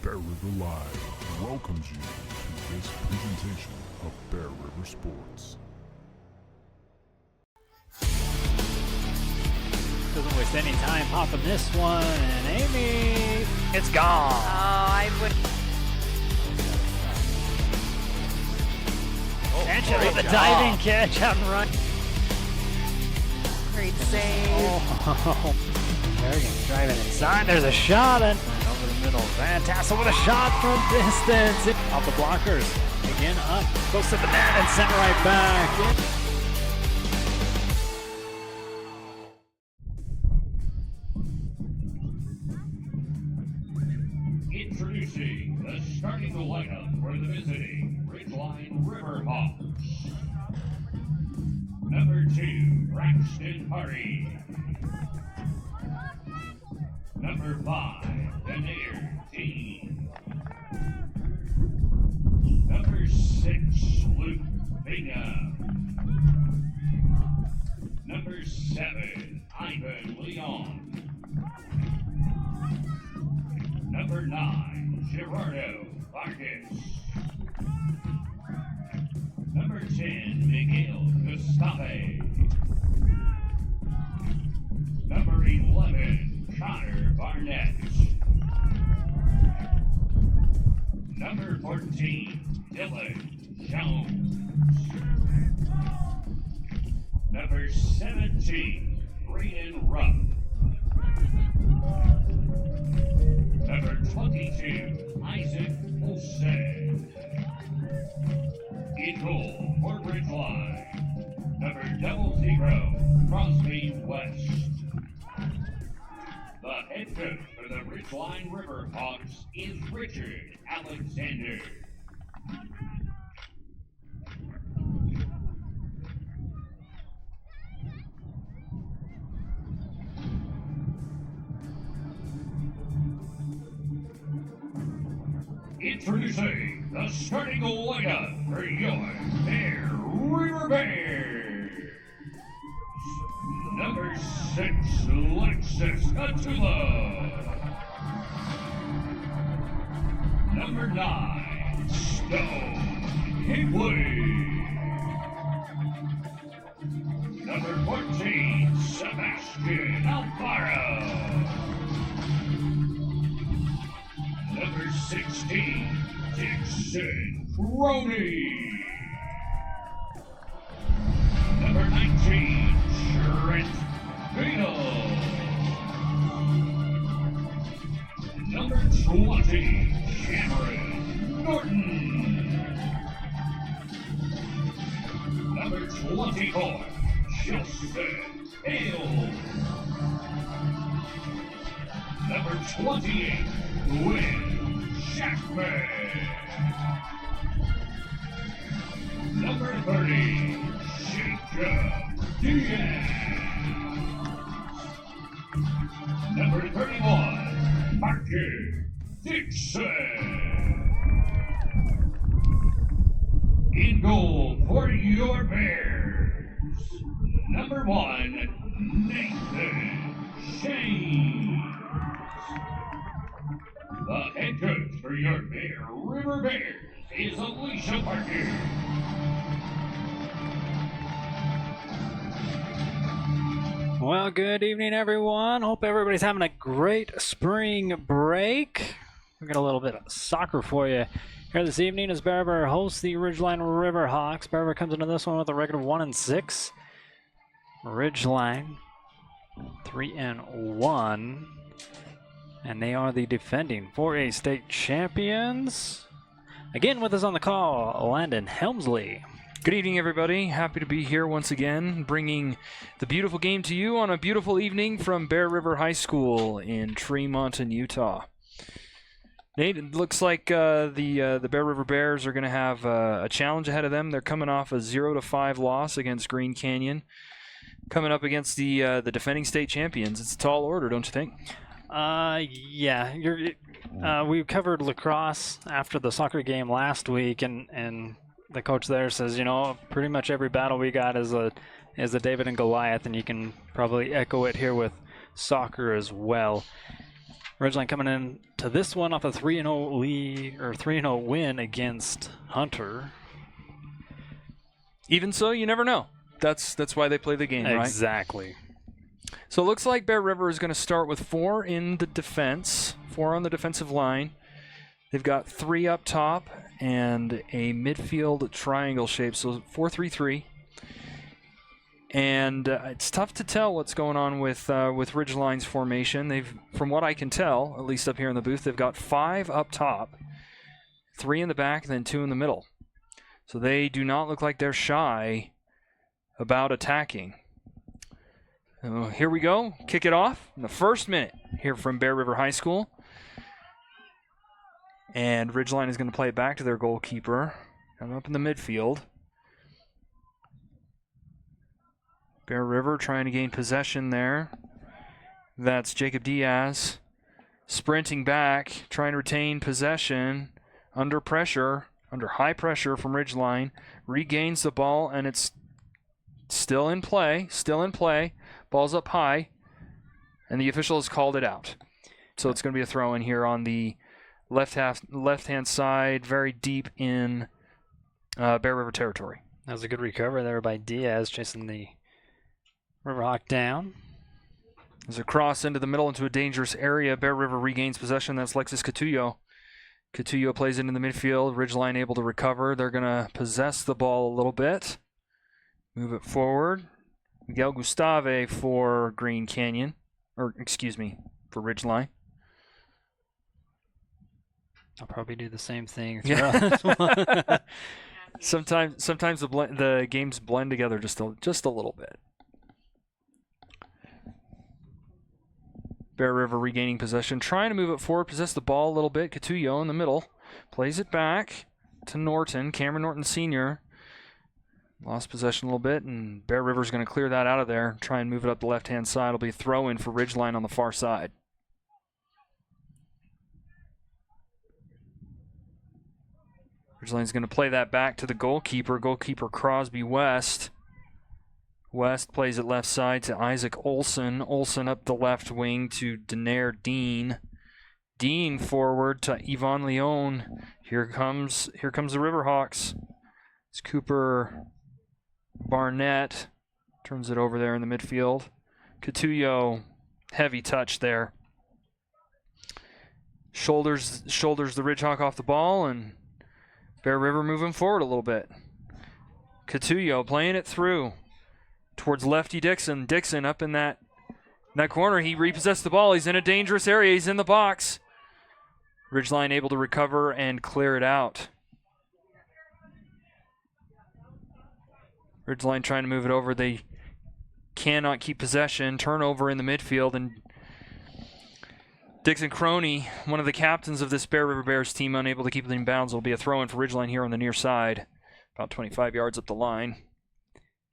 Bear River Live welcomes you to this presentation of Bear River Sports. Doesn't waste any time popping this one, and Amy, it's gone. Oh, I would. Sanchez with a diving catch out and run. Great save. Oh, Kerrigan driving inside. There's a shot and over the middle. Van Tassel with a shot from distance. Off the blockers. Again up, close to the net and sent right back. Introducing the starting lineup for the visiting Ridgeline Riverhawks. Number 2, Braxton Hardy. Number 5, Danair Dean. Number 6, Luke Bingham. Number 7, Ivan Leon. Number 9, Gerardo Vargas. Number 10, Miguel Gustave. Number 11, Connor Barnett. Number 14, Dylan Jones. Number 17, Braden Rupp. Number 22, Isaac Olsen. In goal for Ridgeline, number 00, Crosby West. The head coach for the Ridgeline Riverhawks is Richard Alexander. Introducing the starting lineup for your Bear River Bears. Number 6, Lexus Atula. Number 9, Stone Higley. Number 14, Sebastian Alfaro. Number 16, Dixon Crony. Number 19, Trent Beadle. Number 20, Cameron Norton. Number 24, Justin Hale. Number 28, Gwen Shackman. Number 30, Jacob Diaz. Number 31, Parker Dixon. In goal for your Bears, number 1, Nathan Shane. The head coach for your Bear River Bears is Alicia Parker. Well, good evening, everyone. Hope everybody's having a great spring break. We got a little bit of soccer for you here this evening as Bear River hosts the Ridgeline Riverhawks. Bear River comes into this one with a record of 1-6. Ridgeline 3-1. And they are the defending 4A state champions. Again, with us on the call, Landon Helmsley. Good evening, everybody. Happy to be here once again, bringing the beautiful game to you on a beautiful evening from Bear River High School in Tremont, Utah. Nate, it looks like the Bear River Bears are going to have a challenge ahead of them. They're coming off a 0-5 loss against Green Canyon, coming up against the defending state champions. It's a tall order, don't you think? Yeah. We covered lacrosse after the soccer game last week, and the coach there says, pretty much every battle we got is a David and Goliath, and you can probably echo it here with soccer as well. Ridgeline coming in to this one off a 3-0 lead or 3-0 win against Hunter. Even so, you never know. That's why they play the game, right? Exactly. So it looks like Bear River is going to start with 4 in the defense, 4 on the defensive line. They've got 3 up top and a midfield triangle shape, so 4-3-3. And it's tough to tell what's going on with Ridgeline's formation. They've, from what I can tell, at least up here in the booth, they've got 5 up top, 3 in the back, and then 2 in the middle. So they do not look like they're shy about attacking. Here we go. Kick it off in the first minute here from Bear River High School. And Ridgeline is going to play it back to their goalkeeper. Coming up in the midfield. Bear River trying to gain possession there. That's Jacob Diaz sprinting back, trying to retain possession under pressure, under high pressure from Ridgeline. Regains the ball, and it's still in play, Ball's up high, and the official has called it out. So it's going to be a throw in here on the left-hand side, very deep in Bear River territory. That was a good recovery there by Diaz, chasing the Riverhawk down. There's a cross into the middle into a dangerous area. Bear River regains possession. That's Lexus Catullo. Catullo plays it in the midfield. Ridgeline able to recover. They're going to possess the ball a little bit. Move it forward. Miguel Gustave for Green Canyon. For Ridgeline. I'll probably do the same thing. Yeah. Sometimes the games blend together just a little bit. Bear River regaining possession, trying to move it forward, possess the ball a little bit. Catullo in the middle, plays it back to Norton, Cameron Norton Sr. Lost possession a little bit, and Bear River's going to clear that out of there, try and move it up the left-hand side. It'll be a throw-in for Ridgeline on the far side. Ridgeline's going to play that back to the goalkeeper Crosby West. West plays it left side to Isaac Olson. Olson up the left wing to Denaire Dean. Dean forward to Yvonne Leon. Here comes the Riverhawks. It's Cooper Barnett. Turns it over there in the midfield. Catullo, heavy touch there. Shoulders the Ridgehawk off the ball, and Bear River moving forward a little bit. Catullo playing it through towards lefty Dixon. Dixon up in that corner. He repossessed the ball. He's in a dangerous area. He's in the box. Ridgeline able to recover and clear it out. Ridgeline trying to move it over. They cannot keep possession. Turnover in the midfield, and Dixon Croney, one of the captains of this Bear River Bears team, unable to keep it in bounds. It'll be a throw-in for Ridgeline here on the near side, about 25 yards up the line.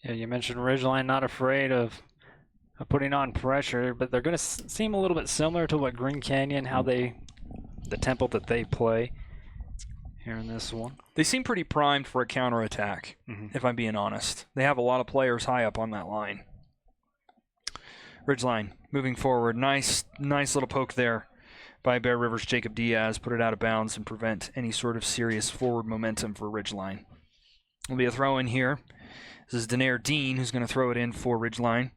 Yeah, you mentioned Ridgeline not afraid of putting on pressure, but they're going to seem a little bit similar to what Green Canyon, the tempo that they play here in this one. They seem pretty primed for a counterattack, if I'm being honest. They have a lot of players high up on that line. Ridgeline moving forward. Nice little poke there by Bear River's Jacob Diaz. Put it out of bounds and prevent any sort of serious forward momentum for Ridgeline. Will be a throw in here. This is Denaire Dean who's going to throw it in for Ridgeline.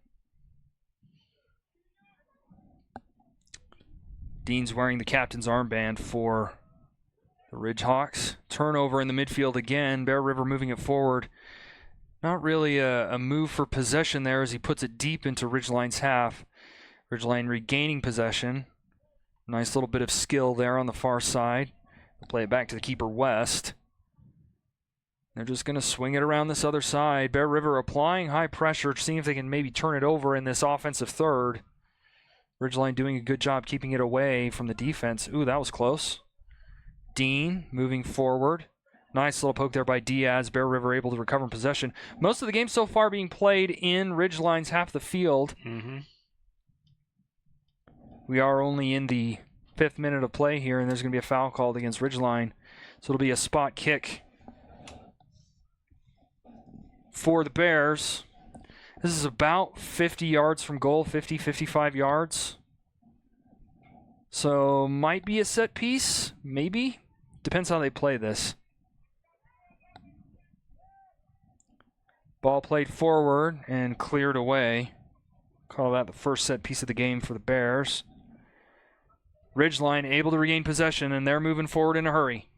Dean's wearing the captain's armband for the Ridgehawks. Turnover in the midfield again. Bear River moving it forward. Not really a move for possession there as he puts it deep into Ridgeline's half. Ridgeline regaining possession. Nice little bit of skill there on the far side. Play it back to the keeper West. They're just going to swing it around this other side. Bear River applying high pressure, seeing if they can maybe turn it over in this offensive third. Ridgeline doing a good job keeping it away from the defense. Ooh, that was close. Dean moving forward. Nice little poke there by Diaz. Bear River able to recover possession. Most of the game so far being played in Ridgeline's half the field. We are only in the 5th minute of play here, and there's going to be a foul called against Ridgeline. So it'll be a spot kick for the Bears. This is about 50 yards from goal, 50, 55 yards. So might be a set piece, maybe. Depends how they play this. Ball played forward and cleared away. Call that the first set piece of the game for the Bears. Ridgeline able to regain possession, and they're moving forward in a hurry.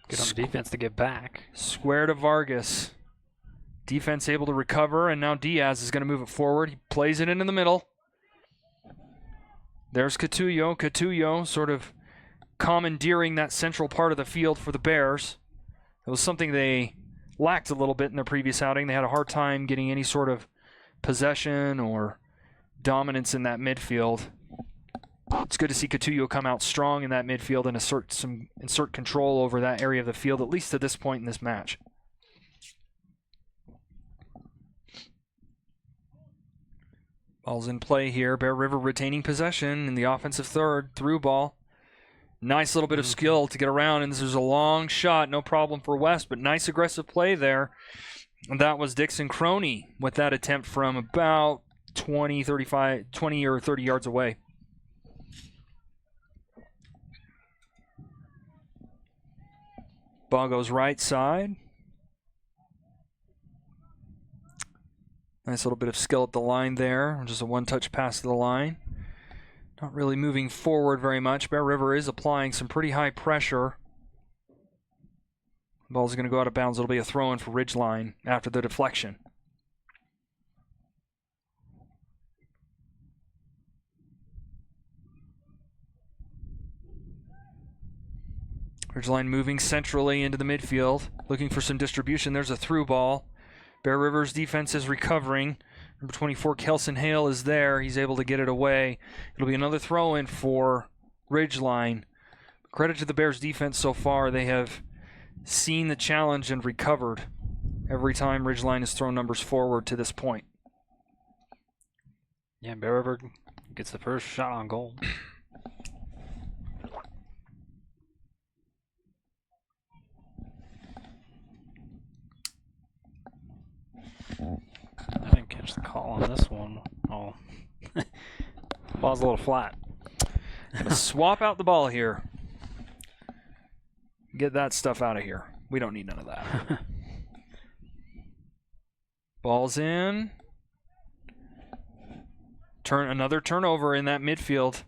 Good on the defense to get back. Square to Vargas. Defense able to recover, and now Diaz is going to move it forward. He plays it into the middle. There's Catullo. Catullo sort of commandeering that central part of the field for the Bears. It was something they lacked a little bit in their previous outing. They had a hard time getting any sort of possession or dominance in that midfield. It's good to see Catullo come out strong in that midfield and insert control over that area of the field, at least to this point in this match. Ball's in play here. Bear River retaining possession in the offensive third. Through ball. Nice little bit of skill to get around, and this is a long shot. No problem for West, but nice aggressive play there. And that was Dixon Croney with that attempt from about 20 or 30 yards away. Ball goes right side. Nice little bit of skill at the line there. Just a one-touch pass to the line. Not really moving forward very much. Bear River is applying some pretty high pressure. Ball's going to go out of bounds. It'll be a throw-in for Ridgeline after the deflection. Ridgeline moving centrally into the midfield, looking for some distribution. There's a through ball. Bear River's defense is recovering. Number 24, Kelson Hale is there. He's able to get it away. It'll be another throw-in for Ridgeline. Credit to the Bears' defense so far. They have seen the challenge and recovered every time Ridgeline has thrown numbers forward to this point. Yeah, Bear River gets the first shot on goal. I didn't catch the call on this one. Oh. Ball's a little flat. Gonna swap out the ball here. Get that stuff out of here. We don't need none of that. Ball's in. Another turnover in that midfield.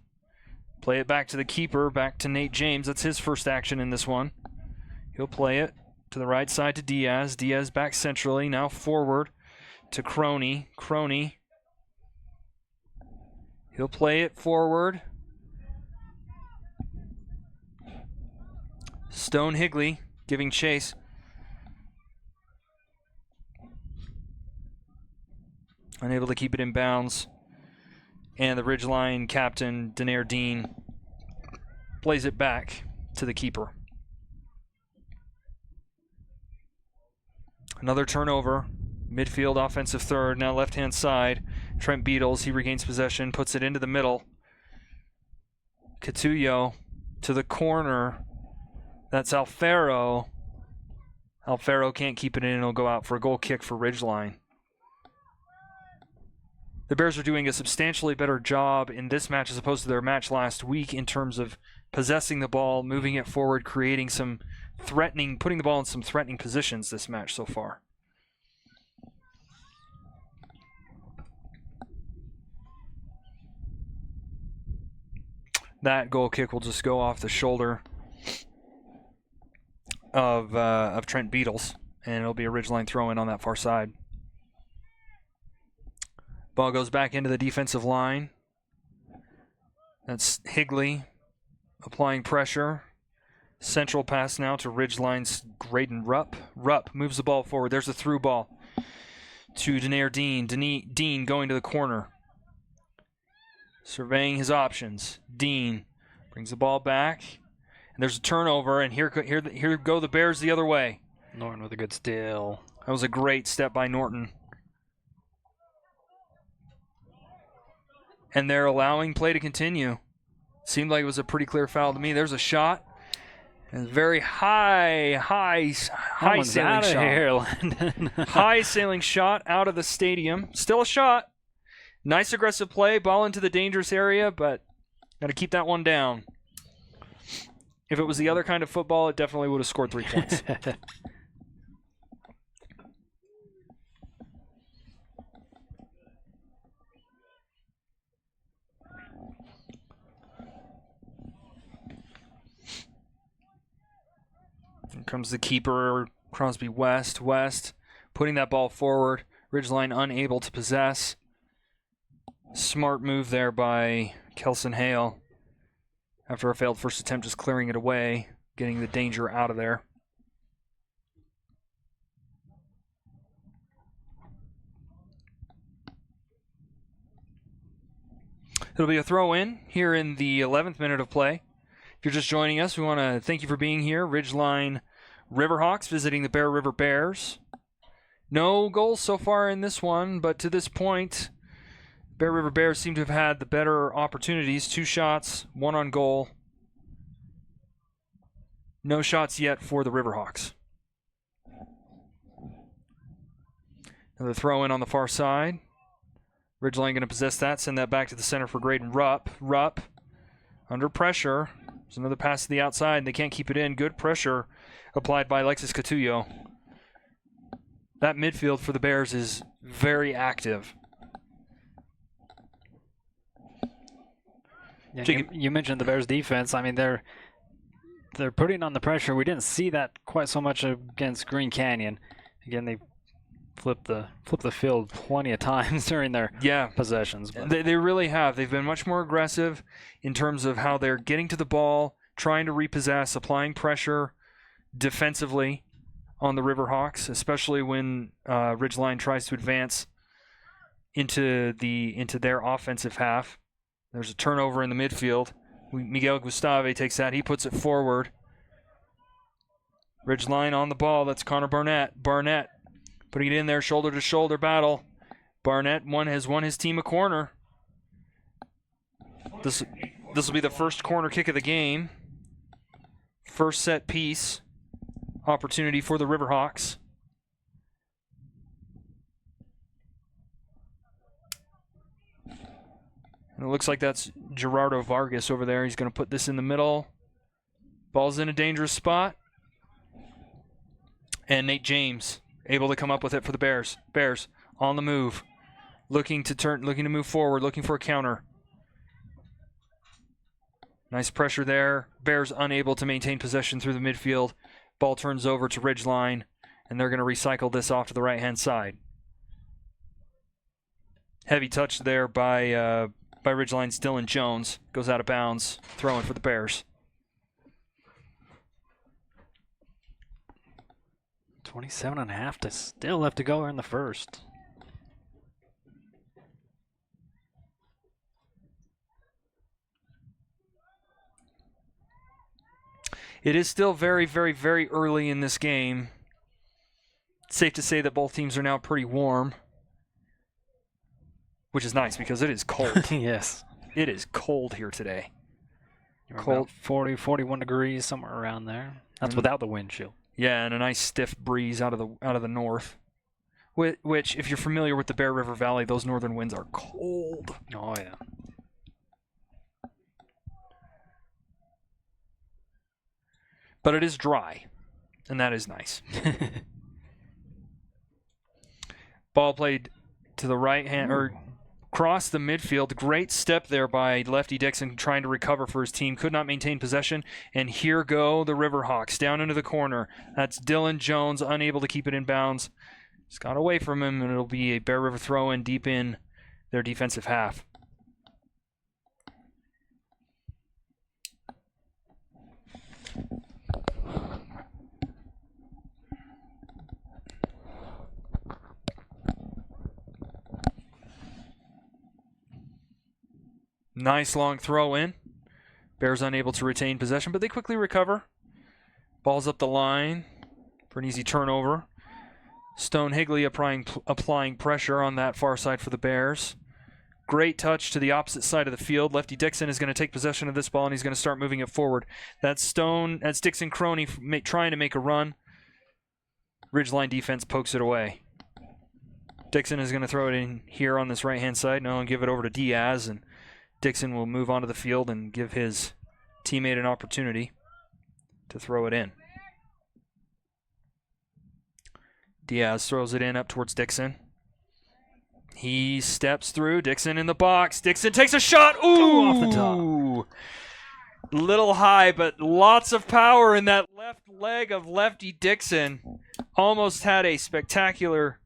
Play it back to the keeper, back to Nate James. That's his first action in this one. He'll play it to the right side to Diaz. Diaz back centrally, now forward to Croney. Croney. He'll play it forward. Stone Higley giving chase. Unable to keep it in bounds. And the Ridgeline captain, Denair Dean, plays it back to the keeper. Another turnover. Midfield offensive third, now left-hand side. Trent Beatles, he regains possession, puts it into the middle. Catullo to the corner. That's Alfaro. Alfaro can't keep it in, he'll go out for a goal kick for Ridgeline. The Bears are doing a substantially better job in this match as opposed to their match last week in terms of possessing the ball, moving it forward, creating some threatening, putting the ball in some threatening positions this match so far. That goal kick will just go off the shoulder of Trent Beatles, and it'll be a Ridgeline throw-in on that far side. Ball goes back into the defensive line. That's Higley applying pressure. Central pass now to Ridgeline's Graydon Rupp. Rupp moves the ball forward. There's a through ball to Denair Dean. Dean going to the corner. Surveying his options. Dean brings the ball back. And there's a turnover, and here go the Bears the other way. Norton with a good steal. That was a great step by Norton. And they're allowing play to continue. Seemed like it was a pretty clear foul to me. There's a shot. And very high sailing shot. Here, Landon. High sailing shot out of the stadium. Still a shot. Nice aggressive play. Ball into the dangerous area, but Got to keep that one down. If it was the other kind of football, it definitely would have scored 3 points. Here comes the keeper, Crosby West, putting that ball forward. Ridgeline unable to possess. Smart move there by Kelson Hale. After a failed first attempt, just clearing it away, getting the danger out of there. It'll be a throw-in here in the 11th minute of play. If you're just joining us, we want to thank you for being here. Ridgeline Riverhawks visiting the Bear River Bears. No goals so far in this one, but to this point, Bear River Bears seem to have had the better opportunities. 2 shots, 1 on goal. No shots yet for the Riverhawks. Another throw in on the far side. Ridgeline going to possess that, send that back to the center for Graydon Rupp. Rupp under pressure. There's another pass to the outside, and they can't keep it in. Good pressure applied by Alexis Catullo. That midfield for the Bears is very active. Yeah, you mentioned the Bears' defense. I mean, they're putting on the pressure. We didn't see that quite so much against Green Canyon. Again, they flipped the field plenty of times during their possessions. But They really have. They've been much more aggressive in terms of how they're getting to the ball, trying to repossess, applying pressure defensively on the Riverhawks, especially when Ridgeline tries to advance into their offensive half. There's a turnover in the midfield. Miguel Gustave takes that. He puts it forward. Ridgeline on the ball. That's Connor Barnett. Barnett putting it in there, shoulder-to-shoulder battle. Barnett has won his team a corner. This will be the first corner kick of the game. First set piece opportunity for the Riverhawks. And it looks like that's Gerardo Vargas over there. He's going to put this in the middle. Ball's in a dangerous spot. And Nate James able to come up with it for the Bears. Bears on the move. Looking to move forward, looking for a counter. Nice pressure there. Bears unable to maintain possession through the midfield. Ball turns over to Ridgeline, and they're going to recycle this off to the right-hand side. Heavy touch there by Ridgeline's Dylan Jones. Goes out of bounds. Throwing for the Bears. 27.5 to still left to go in the first. It is still very, very, very early in this game. It's safe to say that both teams are now pretty warm, which is nice because it is cold. Yes. It is cold here today. Cold. 40, 41 degrees, somewhere around there. That's without the wind chill. Yeah, and a nice stiff breeze out of the north. Which, if you're familiar with the Bear River Valley, those northern winds are cold. Oh, yeah. But it is dry, and that is nice. Ball played to the right hand, or crossed the midfield. Great step there by Lefty Dixon trying to recover for his team. Could not maintain possession, and here go the Riverhawks down into the corner. That's Dylan Jones, unable to keep it in bounds. Just got away from him, and it'll be a Bear River throw-in deep in their defensive half. Nice long throw in. Bears unable to retain possession, but they quickly recover. Ball's up the line for an easy turnover. Stone Higley applying pressure on that far side for the Bears. Great touch to the opposite side of the field. Lefty Dixon is going to take possession of this ball, and he's going to start moving it forward. That's Dixon Crony trying to make a run. Ridgeline defense pokes it away. Dixon is going to throw it in here on this right-hand side. No, and give it over to Diaz, and Dixon will move onto the field and give his teammate an opportunity to throw it in. Diaz throws it in up towards Dixon. He steps through. Dixon in the box. Dixon takes a shot. Ooh! Off the top. Little high, but lots of power in that left leg of lefty Dixon. Almost had a spectacular...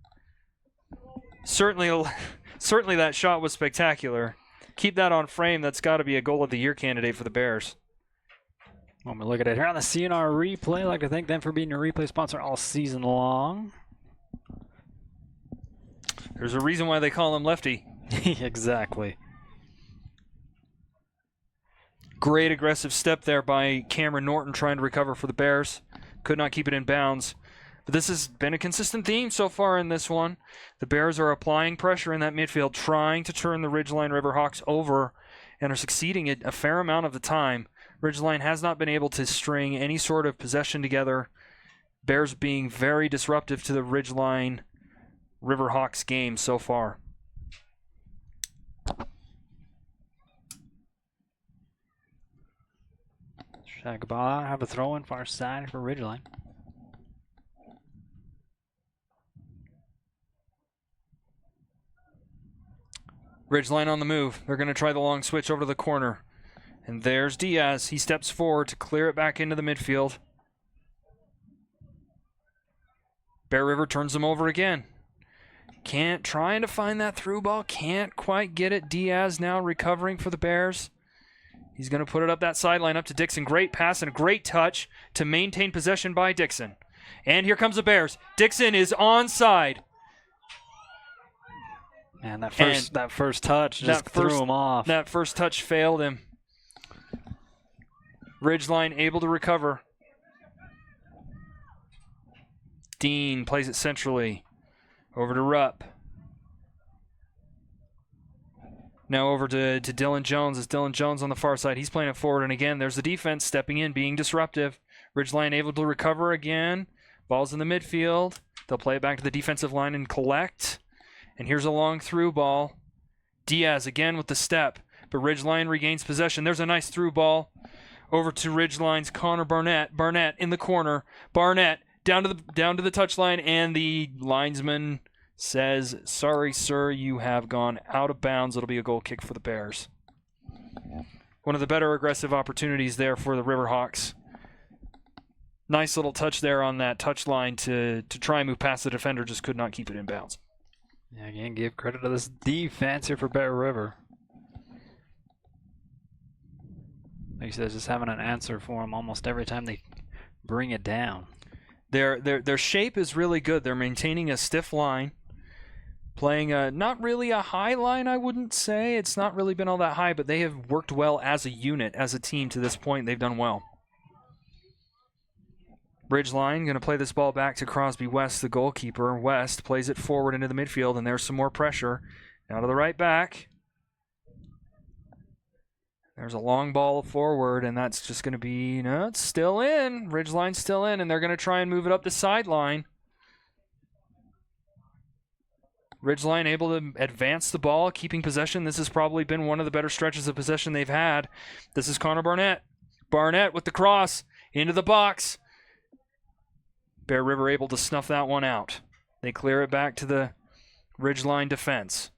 Certainly that shot was spectacular. Keep that on frame. That's got to be a goal of the year candidate for the Bears. When we look at it here on the CNR replay, I'd like to thank them for being your replay sponsor all season long. There's a reason why they call him Lefty. Exactly. Great aggressive step there by Cameron Norton trying to recover for the Bears. Could not keep it in bounds. But this has been a consistent theme so far in this one. The Bears are applying pressure in that midfield, trying to turn the Ridgeline Riverhawks over, and are succeeding at a fair amount of the time. Ridgeline has not been able to string any sort of possession together. Bears being very disruptive to the Ridgeline Riverhawks game so far. Shag ball out, have a throw in far side for Ridgeline. Ridgeline on the move. They're going to try the long switch over to the corner. And there's Diaz. He steps forward to clear it back into the midfield. Bear River turns them over again. Trying to find that through ball. Can't quite get it. Diaz now recovering for the Bears. He's going to put it up that sideline up to Dixon. Great pass and a great touch to maintain possession by Dixon. And here comes the Bears. Dixon is onside. And that first touch just threw him off. That first touch failed him. Ridgeline able to recover. Dean plays it centrally. Over to Rupp. Now over to Dylan Jones. It's Dylan Jones on the far side. He's playing it forward. And again, there's the defense stepping in, being disruptive. Ridgeline able to recover again. Ball's in the midfield. They'll play it back to the defensive line and collect. And here's a long through ball. Diaz again with the step. But Ridgeline regains possession. There's a nice through ball. Over to Ridgeline's Connor Barnett. Barnett in the corner. Barnett down to the touchline, and the linesman says, "Sorry, sir, you have gone out of bounds." It'll be a goal kick for the Bears. One of the better aggressive opportunities there for the Riverhawks. Nice little touch there on that touchline to try and move past the defender, just could not keep it in bounds. Yeah, again, give credit to this defense here for Bear River. Like you said, just having an answer for them almost every time they bring it down. Their shape is really good. They're maintaining a stiff line, playing not really a high line, I wouldn't say. It's not really been all that high, but they have worked well as a unit, as a team to this point. They've done well. Ridgeline going to play this ball back to Crosby West, the goalkeeper. West plays it forward into the midfield, and there's some more pressure. Now to the right back. There's a long ball forward, and that's just going to be, no, it's still in. Ridgeline's still in, and they're going to try and move it up the sideline. Ridgeline able to advance the ball, keeping possession. This has probably been one of the better stretches of possession they've had. This is Connor Barnett. Barnett with the cross into the box. Bear River able to snuff that one out. They clear it back to the Ridgeline defense.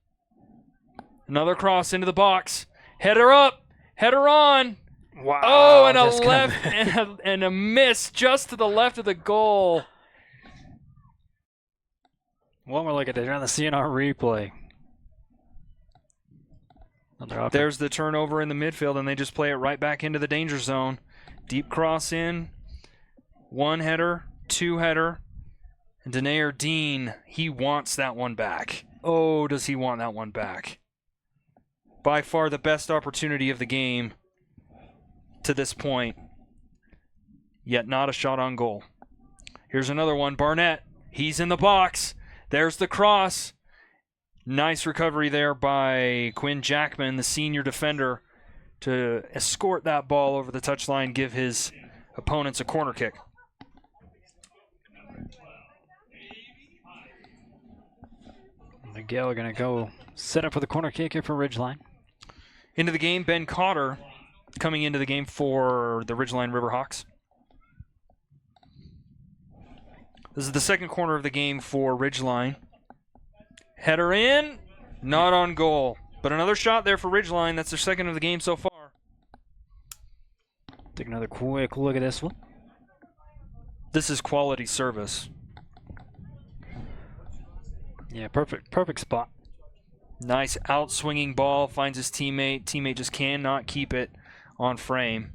Another cross into the box. Header up. Header on. Wow. Oh, and a left and a miss just to the left of the goal. One more look at it on the CNR replay. There's the turnover in the midfield, and they just play it right back into the danger zone. Deep cross in. One header, two header. And Denayer Dean, he wants that one back. Oh, does he want that one back? By far the best opportunity of the game to this point. Yet not a shot on goal. Here's another one. Barnett, he's in the box. There's the cross. Nice recovery there by Quinn Jackman, the senior defender, to escort that ball over the touchline, give his opponents a corner kick. Miguel are going to go set up for the corner kick here for Ridgeline. Into the game, Ben Cotter coming into the game for the Ridgeline Riverhawks. This is the second corner of the game for Ridgeline. Header in, not on goal. But another shot there for Ridgeline. That's their second of the game so far. Take another quick look at this one. This is quality service. Yeah, perfect spot. Nice out-swinging ball. Finds his teammate. Teammate just cannot keep it on frame.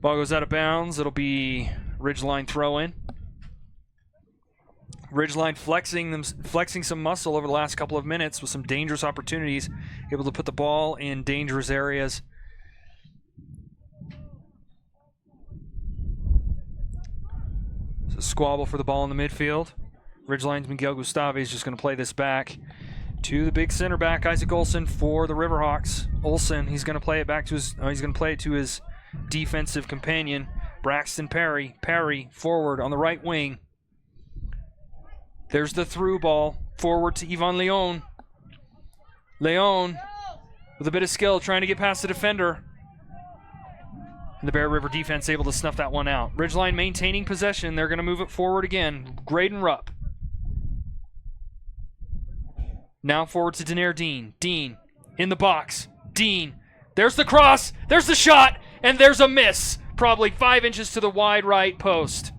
Ball goes out of bounds. It'll be Ridgeline throw-in. Ridgeline flexing some muscle over the last couple of minutes with some dangerous opportunities. Able to put the ball in dangerous areas. It's a squabble for the ball in the midfield. Ridgeline's Miguel Gustave is just going to play this back to the big center back, Isaac Olsen, for the Riverhawks. Olsen, he's going to play it back to his. He's going to play it to his defensive companion, Braxton Perry. Perry forward on the right wing. There's the through ball forward to Ivan Leon. Leon with a bit of skill trying to get past the defender. And the Bear River defense able to snuff that one out. Ridgeline maintaining possession. They're going to move it forward again. Graydon Rupp. Now forward to Daenerre Dean. Dean in the box. Dean. There's the cross. There's the shot. And there's a miss. Probably 5 inches to the wide right post.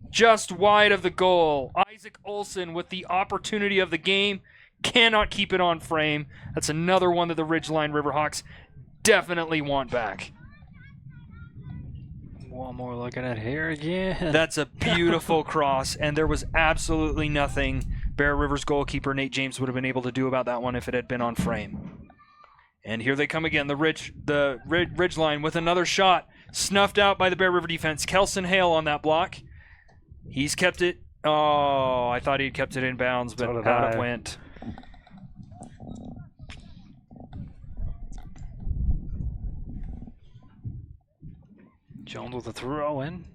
Just wide of the goal. Isaac Olsen with the opportunity of the game. Cannot keep it on frame. That's another one that the Ridgeline Riverhawks definitely want back. One more look at it here again. That's a beautiful cross, and there was absolutely nothing Bear River's goalkeeper Nate James would have been able to do about that one if it had been on frame. And here they come again, the Ridgeline with another shot, snuffed out by the Bear River defense. Kelson Hale on that block. He's kept it. Oh, I thought he'd kept it in bounds, but out it went. Jones with a throw in.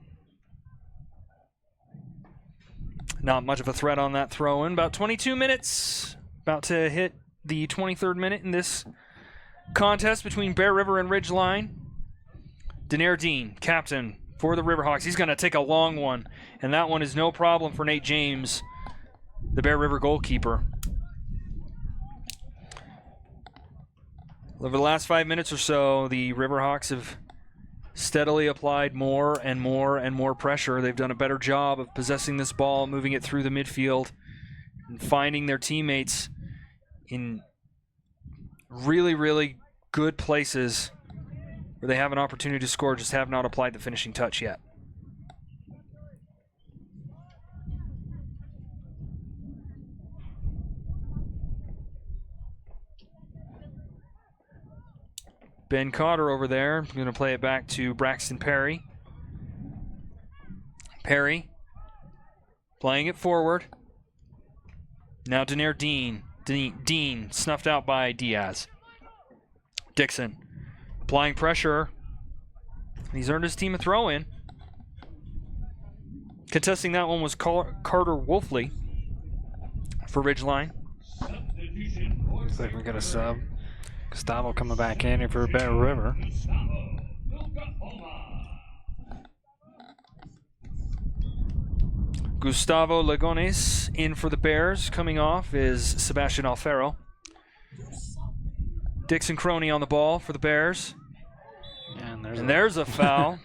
Not much of a threat on that throw in. About 22 minutes. About to hit the 23rd minute in this contest between Bear River and Ridgeline. Daenerre Dean, captain for the Riverhawks. He's going to take a long one, and that one is no problem for Nate James, the Bear River goalkeeper. Over the last 5 minutes or so, the Riverhawks have steadily applied more and more and more pressure. They've done a better job of possessing this ball, moving it through the midfield, and finding their teammates in really, really good places where they have an opportunity to score, just have not applied the finishing touch yet. Ben Cotter over there, going to play it back to Braxton Perry. Perry playing it forward. Now Daenerre Dean. Dean snuffed out by Diaz. Dixon applying pressure. He's earned his team a throw-in. Contesting that one was Carter Wolfley for Ridgeline. Looks like we got a sub. Gustavo coming back in here for Bear River. Gustavo Legones in for the Bears. Coming off is Sebastian Alfaro. Dixon Croney on the ball for the Bears. And there's a foul.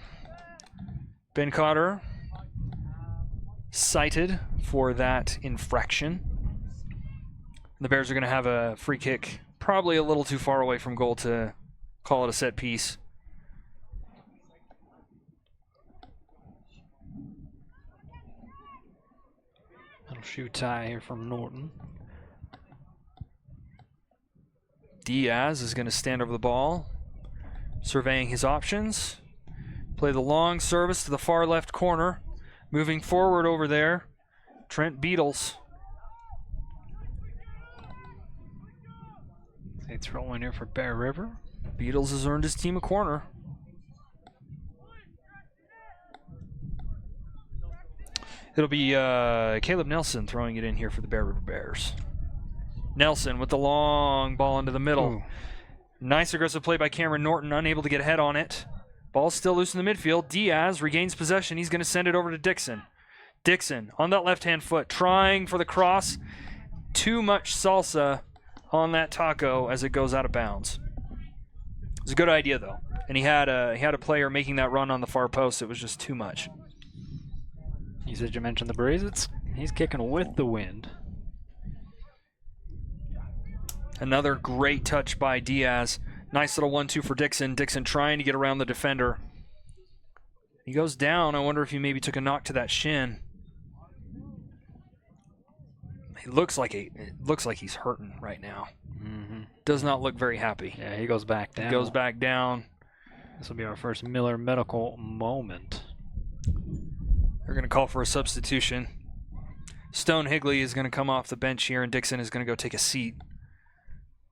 Ben Cotter cited for that infraction. The Bears are going to have a free kick, probably a little too far away from goal to call it a set piece. Little shoe tie here from Norton. Diaz is going to stand over the ball, surveying his options. Play the long service to the far left corner. Moving forward over there, Trent Beatles. They throw in here for Bear River. Beatles has earned his team a corner. It'll be Caleb Nelson throwing it in here for the Bear River Bears. Nelson with the long ball into the middle. Ooh. Nice aggressive play by Cameron Norton, unable to get ahead on it. Ball's still loose in the midfield. Diaz regains possession. He's going to send it over to Dixon. Dixon on that left-hand foot, trying for the cross. Too much salsa on that taco as it goes out of bounds. It's a good idea, though. And he had a player making that run on the far post. It was just too much. You said you mentioned the breeze. He's kicking with the wind. Another great touch by Diaz. Nice little 1-2 for Dixon. Dixon trying to get around the defender. He goes down. I wonder if he maybe took a knock to that shin. It looks like he's hurting right now. Mm-hmm. Does not look very happy. Yeah, he goes back down. He goes back down. This will be our first Miller medical moment. They're going to call for a substitution. Stone Higley is going to come off the bench here, and Dixon is going to go take a seat.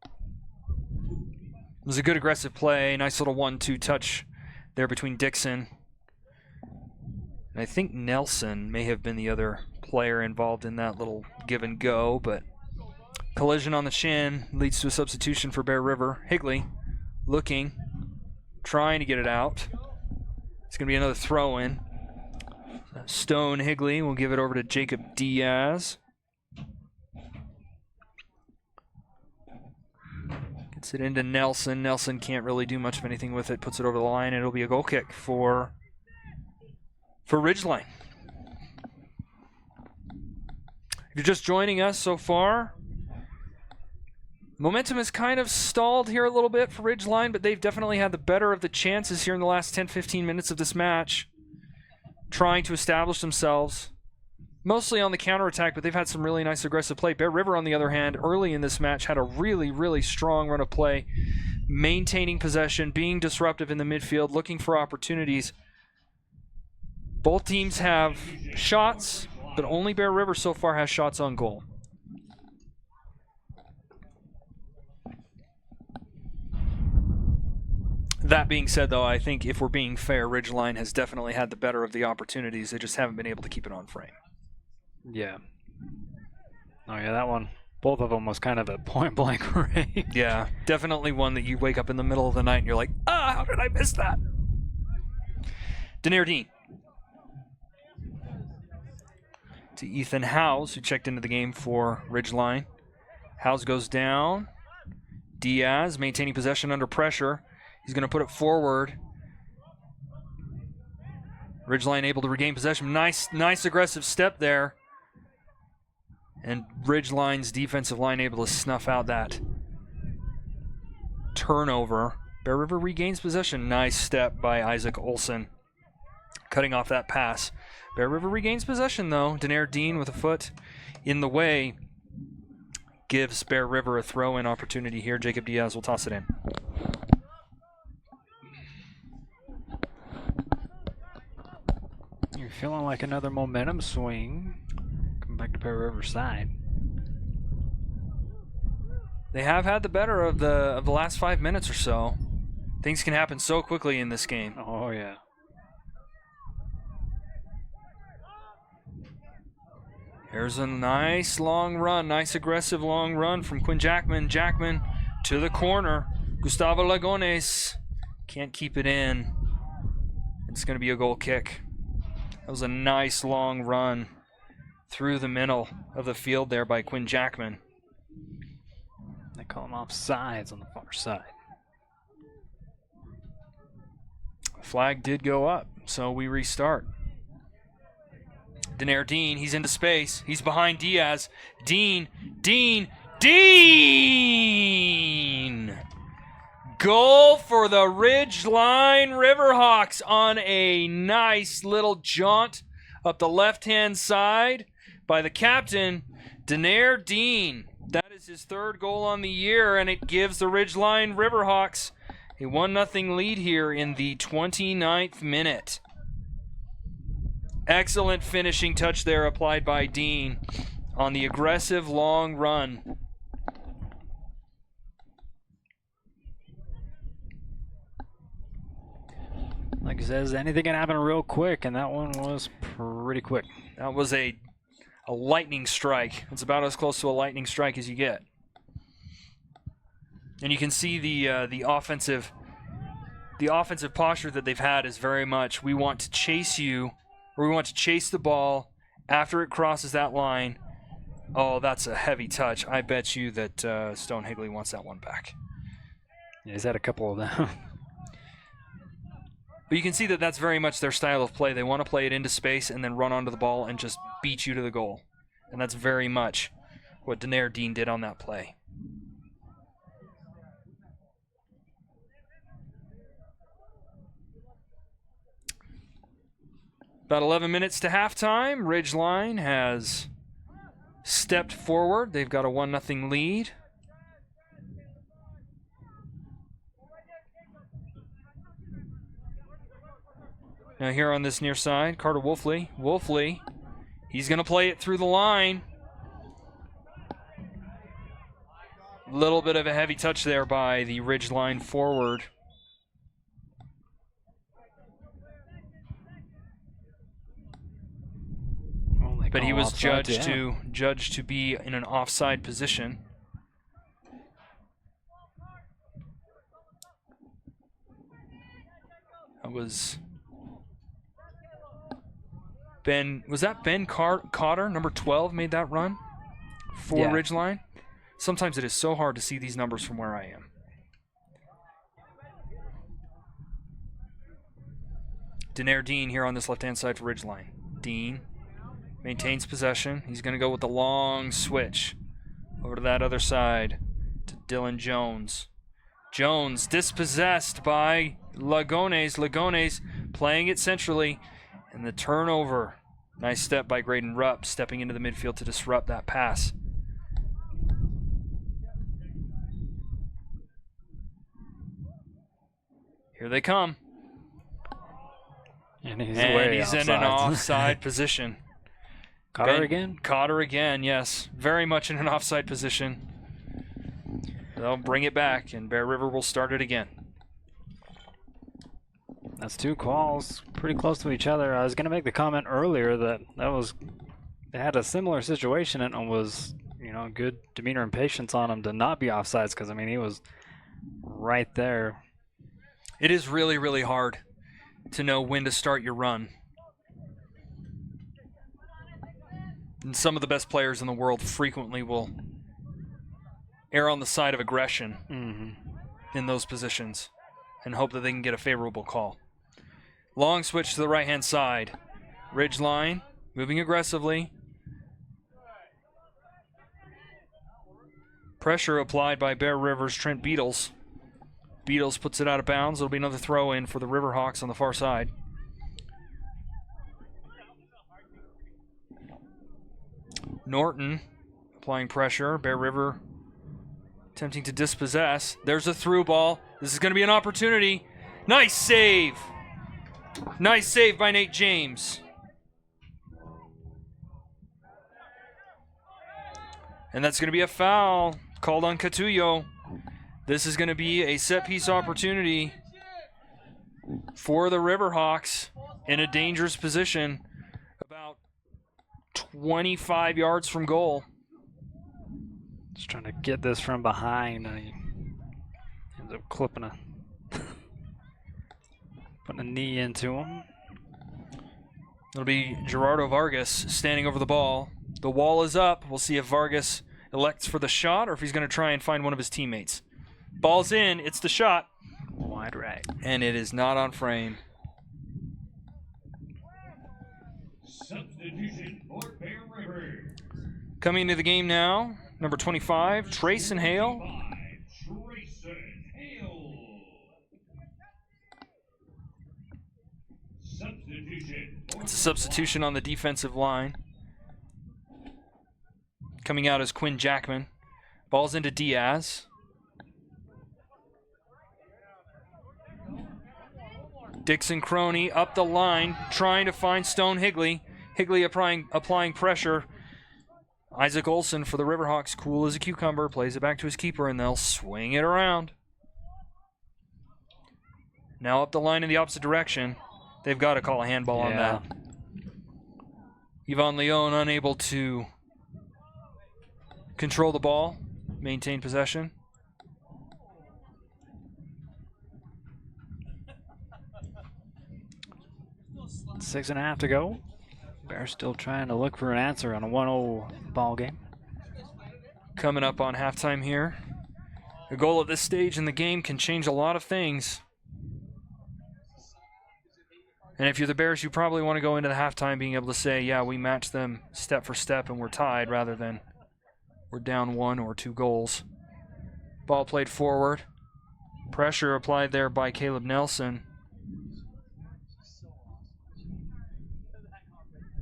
It was a good aggressive play. Nice little 1-2 touch there between Dixon. And I think Nelson may have been the other player involved in that little give and go, but collision on the shin leads to a substitution for Bear River. Higley looking, trying to get it out. It's going to be another throw-in. Stone Higley will give it over to Jacob Diaz. Gets it into Nelson. Nelson can't really do much of anything with it. Puts it over the line, and it'll be a goal kick for Ridgeline. If you're just joining us so far, momentum has kind of stalled here a little bit for Ridgeline, but they've definitely had the better of the chances here in the last 10-15 minutes of this match, trying to establish themselves. Mostly on the counterattack, but they've had some really nice aggressive play. Bear River, on the other hand, early in this match had a really, really strong run of play, maintaining possession, being disruptive in the midfield, looking for opportunities. Both teams have shots, but only Bear River so far has shots on goal. That being said, though, I think if we're being fair, Ridgeline has definitely had the better of the opportunities. They just haven't been able to keep it on frame. Yeah. Oh, yeah, that one. Both of them was kind of a point-blank range. Yeah, definitely one that you wake up in the middle of the night and you're like, how did I miss that? Denier Dean. To Ethan Howes, who checked into the game for Ridgeline. Howes goes down. Diaz maintaining possession under pressure. He's going to put it forward. Ridgeline able to regain possession. Nice aggressive step there. And Ridgeline's defensive line able to snuff out that turnover. Bear River regains possession. Nice step by Isaac Olson, cutting off that pass. Bear River regains possession, though. Denier Dean with a foot in the way gives Bear River a throw-in opportunity here. Jacob Diaz will toss it in. You're feeling like another momentum swing. Come back to Bear River's side. They have had the better of the last 5 minutes or so. Things can happen so quickly in this game. Oh, yeah. Here's a nice long run, nice aggressive long run from Quinn Jackman. Jackman to the corner. Gustavo Lagones can't keep it in. It's going to be a goal kick. That was a nice long run through the middle of the field there by Quinn Jackman. They call him off sides on the far side. Flag did go up, so we restart. Denier Dean, he's into space. He's behind Diaz. Dean! Goal for the Ridgeline Riverhawks on a nice little jaunt up the left-hand side by the captain, Denier Dean. That is his third goal on the year, and it gives the Ridgeline Riverhawks a 1-0 lead here in the 29th minute. Excellent finishing touch there applied by Dean on the aggressive long run. Like he says, anything can happen real quick, and that one was pretty quick. That was a lightning strike. It's about as close to a lightning strike as you get. And you can see the offensive posture that they've had is very much, we want to chase you, or we want to chase the ball after it crosses that line. Oh, that's a heavy touch. I bet you that Stone Higley wants that one back. Yeah, he's had a couple of them. But you can see that that's very much their style of play. They want to play it into space and then run onto the ball and just beat you to the goal. And that's very much what Daenerre Dean did on that play. About 11 minutes to halftime. Ridgeline has stepped forward. They've got a 1-0 lead. Now here on this near side, Carter Wolfley. Wolfley, he's going to play it through the line. Little bit of a heavy touch there by the Ridgeline forward. But he was judged to be in an offside position. That was Ben. Was that Ben Cotter, number 12, made that run for Ridgeline? Sometimes it is so hard to see these numbers from where I am. Daenerre Dean here on this left-hand side for Ridgeline. Dean maintains possession. He's going to go with the long switch over to that other side to Dylan Jones. Jones dispossessed by Lagones. Lagones playing it centrally. And the turnover. Nice step by Graydon Rupp, stepping into the midfield to disrupt that pass. Here they come. And he's in an offside position. Cotter again? Cotter again, yes. Very much in an offside position. They'll bring it back, and Bear River will start it again. That's two calls pretty close to each other. I was going to make the comment earlier that they had a similar situation, and it was, good demeanor and patience on him to not be offsides, because, he was right there. It is really, really hard to know when to start your run. And some of the best players in the world frequently will err on the side of aggression in those positions and hope that they can get a favorable call. Long switch to the right-hand side. Ridgeline moving aggressively. Pressure applied by Bear River's Trent Beatles. Beatles puts it out of bounds. It'll be another throw-in for the Riverhawks on the far side. Norton applying pressure. Bear River attempting to dispossess. There's a through ball. This is going to be an opportunity. Nice save. Nice save by Nate James. And that's going to be a foul called on Catullo. This is going to be a set-piece opportunity for the Riverhawks in a dangerous position about 25 yards from goal. Just trying to get this from behind, and he ends up putting a knee into him. It'll be Gerardo Vargas standing over the ball. The wall is up. We'll see if Vargas elects for the shot or if he's going to try and find one of his teammates. Ball's in. It's the shot. Wide right. And it is not on frame. Substitution for Bear River. Coming into the game now, number 25, Trayson Hale. Trayson Hale. Substitution. It's a substitution on the defensive line. Coming out is Quinn Jackman. Ball's into Diaz. Dixon Crony up the line, trying to find Stone Higley. Higley applying pressure. Isaac Olson for the Riverhawks, cool as a cucumber, plays it back to his keeper, and they'll swing it around. Now up the line in the opposite direction. They've got to call a handball on that. Yvonne Leon unable to control the ball, maintain possession. 6.5 to go. Bears still trying to look for an answer on a 1-0 ball game. Coming up on halftime here. A goal at this stage in the game can change a lot of things. And if you're the Bears, you probably want to go into the halftime being able to say, yeah, we matched them step for step and we're tied, rather than we're down 1 or 2 goals. Ball played forward. Pressure applied there by Caleb Nelson.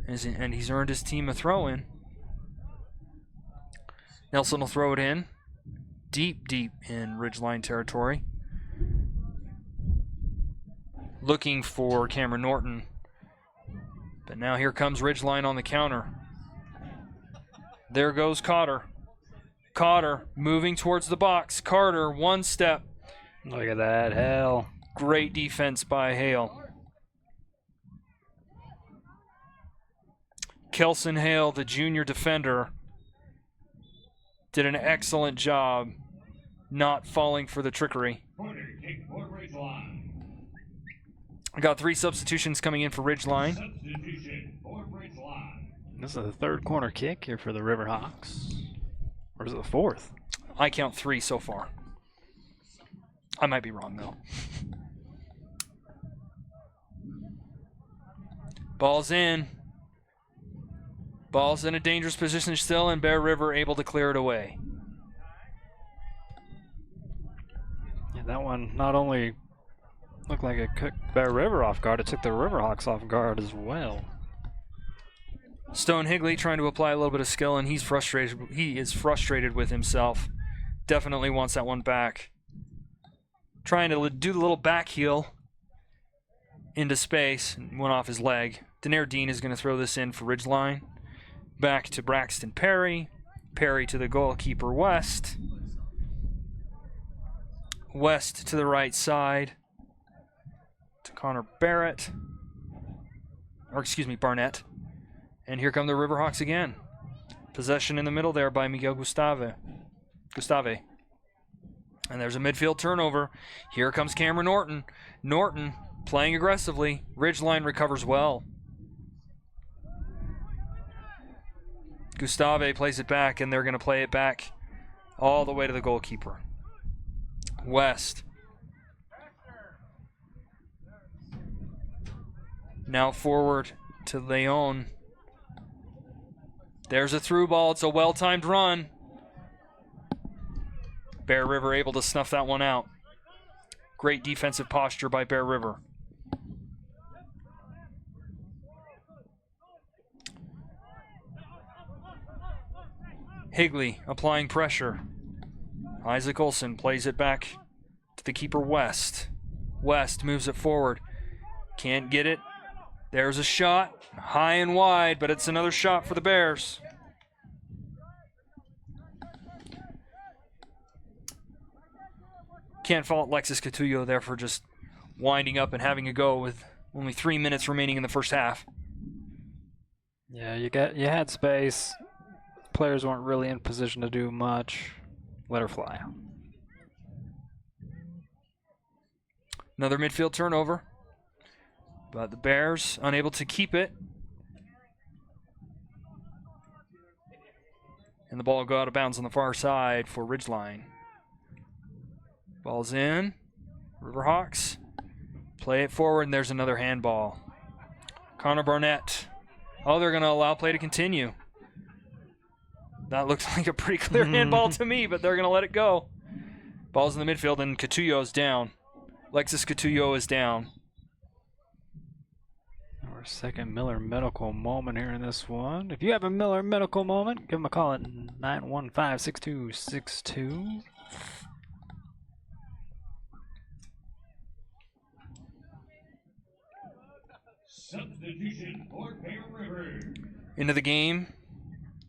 And he's earned his team a throw-in. Nelson will throw it in. Deep, deep in Ridgeline territory. Looking for Cameron Norton. But now here comes Ridgeline on the counter. There goes Cotter. Cotter moving towards the box. Carter, 1 step. Look at that, Hale. Great defense by Hale. Kelson Hale, the junior defender, did an excellent job not falling for the trickery. Corner kick for Ridgeline. I got 3 substitutions coming in for Ridgeline. Substitution for Ridgeline. This is the 3rd corner kick here for the Riverhawks. Or is it the 4th? I count 3 so far. I might be wrong, though. Ball's in. Ball's in a dangerous position still, and Bear River able to clear it away. Yeah, that one not only looked like it took Bear River off guard, it took the Riverhawks off guard as well. Stone Higley trying to apply a little bit of skill, and he's frustrated. He is frustrated with himself. Definitely wants that one back. Trying to do the little back heel into space, and went off his leg. Daenerys Dean is going to throw this in for Ridgeline. Back to Braxton Perry. Perry to the goalkeeper West. West to the right side to Connor Barrett. Or excuse me, Barnett. And here come the Riverhawks again. Possession in the middle there by Miguel Gustave. And there's a midfield turnover. Here comes Cameron Norton. Norton playing aggressively. Ridgeline recovers well. Gustave plays it back, and they're going to play it back all the way to the goalkeeper. West. Now forward to Leon. There's a through ball. It's a well-timed run. Bear River able to snuff that one out. Great defensive posture by Bear River. Higley applying pressure. Isaac Olsen plays it back to the keeper West. West moves it forward. Can't get it. There's a shot. High and wide, but it's another shot for the Bears. Can't fault Alexis Catullo there for just winding up and having a go with only 3 minutes remaining in the first half. Yeah, you had space. Players weren't really in position to do much. Let her fly. Another midfield turnover. But the Bears unable to keep it. And the ball will go out of bounds on the far side for Ridgeline. Ball's in. Riverhawks play it forward, and there's another handball. Connor Barnett. Oh, they're going to allow play to continue. That looks like a pretty clear handball to me, but they're going to let it go. Ball's in the midfield, and Catullo's down. Alexis Catullo is down. Our second Miller Medical moment here in this one. If you have a Miller Medical moment, give them a call at 915-6262. Substitution for Bear River. Into the game,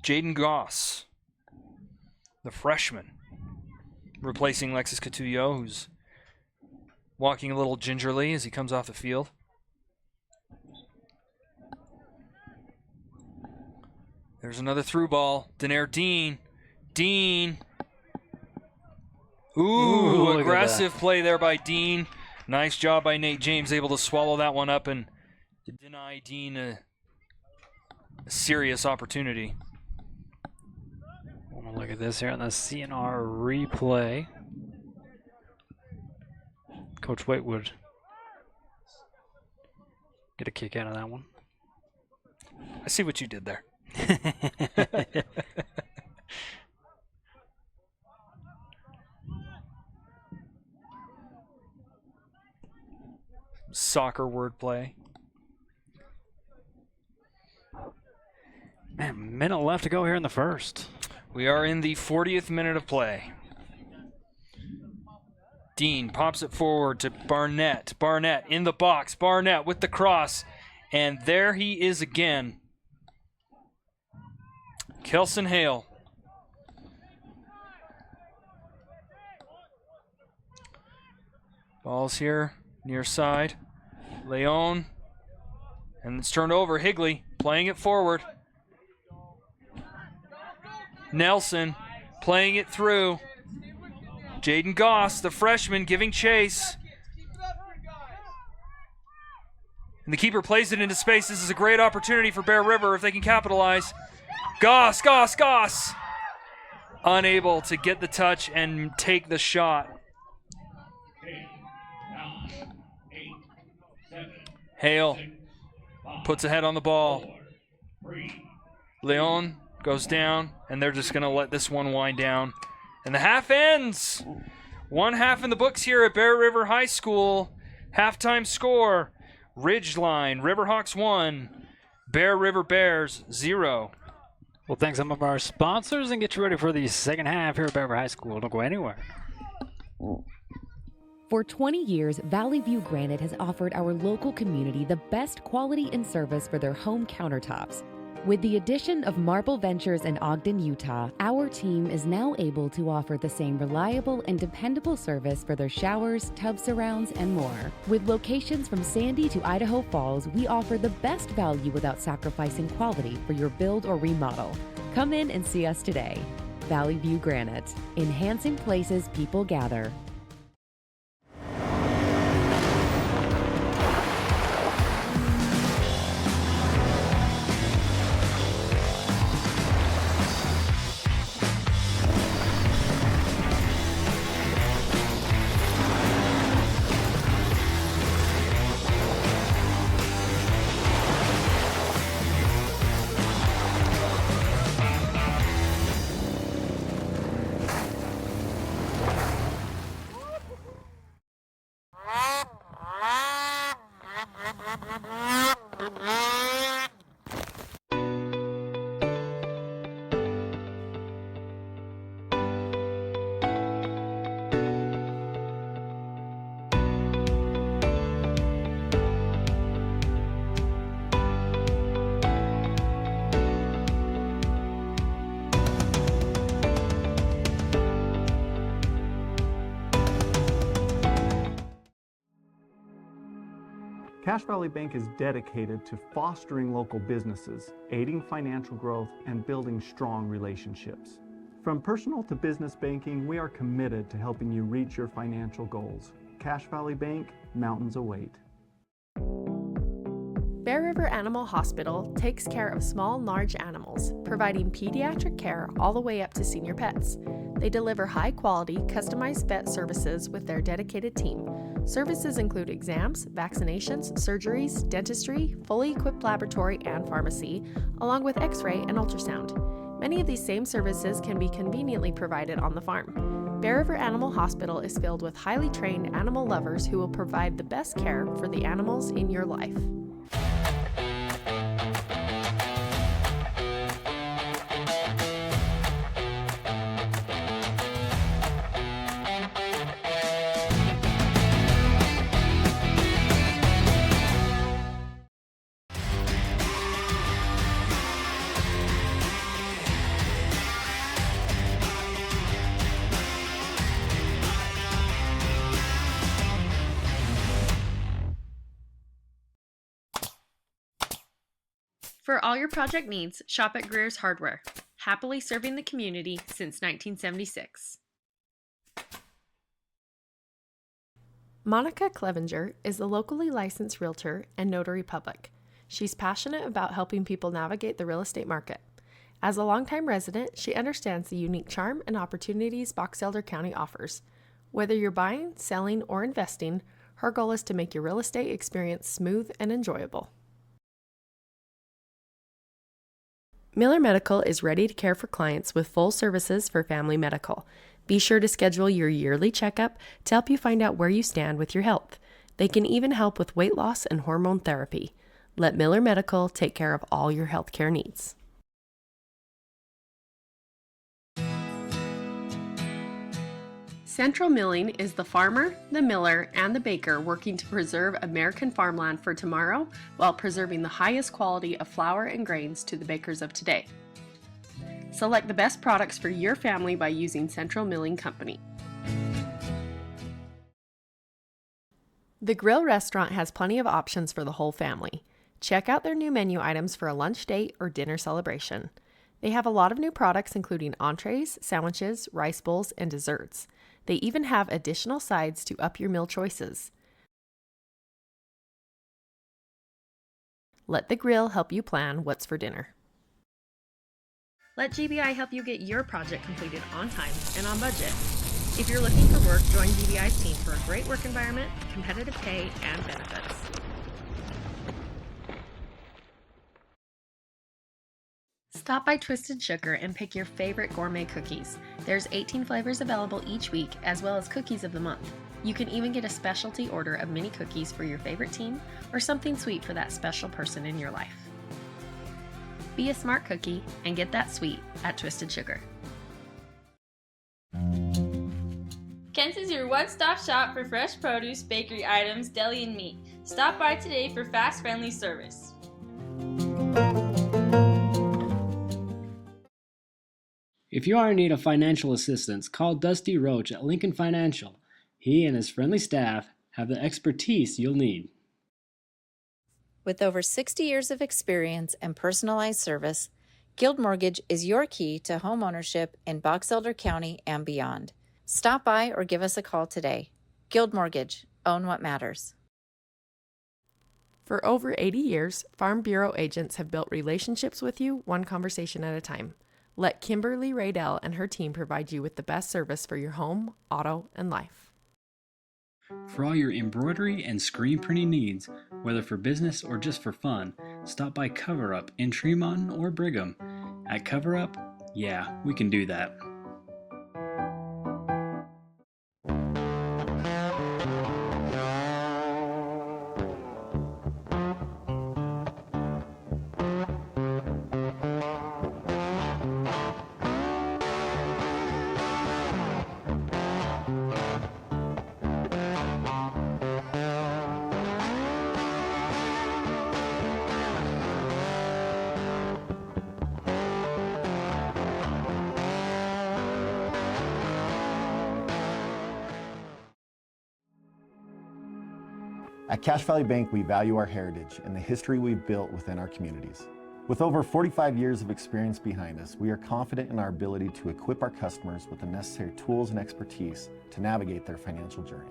Jaden Goss, the freshman, replacing Alexis Catullo, who's walking a little gingerly as he comes off the field. There's another through ball. Daenerys Dean. Dean. Ooh, aggressive play there by Dean. Nice job by Nate James, able to swallow that one up and to deny Dean a serious opportunity. Want to look at this here on the CNR replay. Coach White would get a kick out of that one. I see what you did there. Soccer wordplay. Man, minute left to go here in the first. We are in the 40th minute of play. Dean pops it forward to Barnett. Barnett in the box. Barnett with the cross. And there he is again. Kelson Hale. Ball's here, near side. Leon. And it's turned over. Higley playing it forward. Nelson playing it through. Jaden Goss, the freshman, giving chase. And the keeper plays it into space. This is a great opportunity for Bear River if they can capitalize. Goss. Unable to get the touch and take the shot. 10, 9, 8, 7, Hale 6, 5, puts a head on the ball. 4, 3, Leon goes down, and they're just going to let this one wind down. And the half ends. 1 half in the books here at Bear River High School. Halftime score, Ridgeline, Riverhawks 1, Bear River Bears 0. We'll thank some of our sponsors and get you ready for the second half here at Bear River High School. Don't go anywhere. For 20 years, Valley View Granite has offered our local community the best quality and service for their home countertops. With the addition of Marble Ventures in Ogden, Utah, our team is now able to offer the same reliable and dependable service for their showers, tub surrounds, and more. With locations from Sandy to Idaho Falls, we offer the best value without sacrificing quality for your build or remodel. Come in and see us today. Valley View Granite, enhancing places people gather. Cache Valley Bank is dedicated to fostering local businesses, aiding financial growth, and building strong relationships. From personal to business banking, we are committed to helping you reach your financial goals. Cache Valley Bank, mountains await. Bear River Animal Hospital takes care of small and large animals, providing pediatric care all the way up to senior pets. They deliver high-quality, customized vet services with their dedicated team. Services include exams, vaccinations, surgeries, dentistry, fully equipped laboratory and pharmacy, along with x-ray and ultrasound. Many of these same services can be conveniently provided on the farm. Bear River Animal Hospital is filled with highly trained animal lovers who will provide the best care for the animals in your life. For all your project needs, shop at Greer's Hardware. Happily serving the community since 1976. Monica Clevenger is a locally licensed realtor and notary public. She's passionate about helping people navigate the real estate market. As a longtime resident, she understands the unique charm and opportunities Box Elder County offers. Whether you're buying, selling, or investing, her goal is to make your real estate experience smooth and enjoyable. Miller Medical is ready to care for clients with full services for family medical. Be sure to schedule your yearly checkup to help you find out where you stand with your health. They can even help with weight loss and hormone therapy. Let Miller Medical take care of all your healthcare needs. Central Milling is the farmer, the miller, and the baker working to preserve American farmland for tomorrow while preserving the highest quality of flour and grains to the bakers of today. Select the best products for your family by using Central Milling Company. The Grill restaurant has plenty of options for the whole family. Check out their new menu items for a lunch date or dinner celebration. They have a lot of new products including entrees, sandwiches, rice bowls, and desserts. They even have additional sides to up your meal choices. Let the Grill help you plan what's for dinner. Let GBI help you get your project completed on time and on budget. If you're looking for work, join GBI's team for a great work environment, competitive pay, and benefits. Stop by Twisted Sugar and pick your favorite gourmet cookies. There's 18 flavors available each week, as well as cookies of the month. You can even get a specialty order of mini cookies for your favorite team or something sweet for that special person in your life. Be a smart cookie and get that sweet at Twisted Sugar. Kent's is your one-stop shop for fresh produce, bakery items, deli, and meat. Stop by today for fast, friendly service. If you are in need of financial assistance, call Dusty Roach at Lincoln Financial. He and his friendly staff have the expertise you'll need. With over 60 years of experience and personalized service, Guild Mortgage is your key to home ownership in Box Elder County and beyond. Stop by or give us a call today. Guild Mortgage. Own what matters. For over 80 years, Farm Bureau agents have built relationships with you one conversation at a time. Let Kimberly Raydell and her team provide you with the best service for your home, auto, and life. For all your embroidery and screen printing needs, whether for business or just for fun, stop by Cover Up in Tremont or Brigham. At Cover Up, yeah, we can do that. At Cache Valley Bank, we value our heritage and the history we've built within our communities. With over 45 years of experience behind us, we are confident in our ability to equip our customers with the necessary tools and expertise to navigate their financial journey.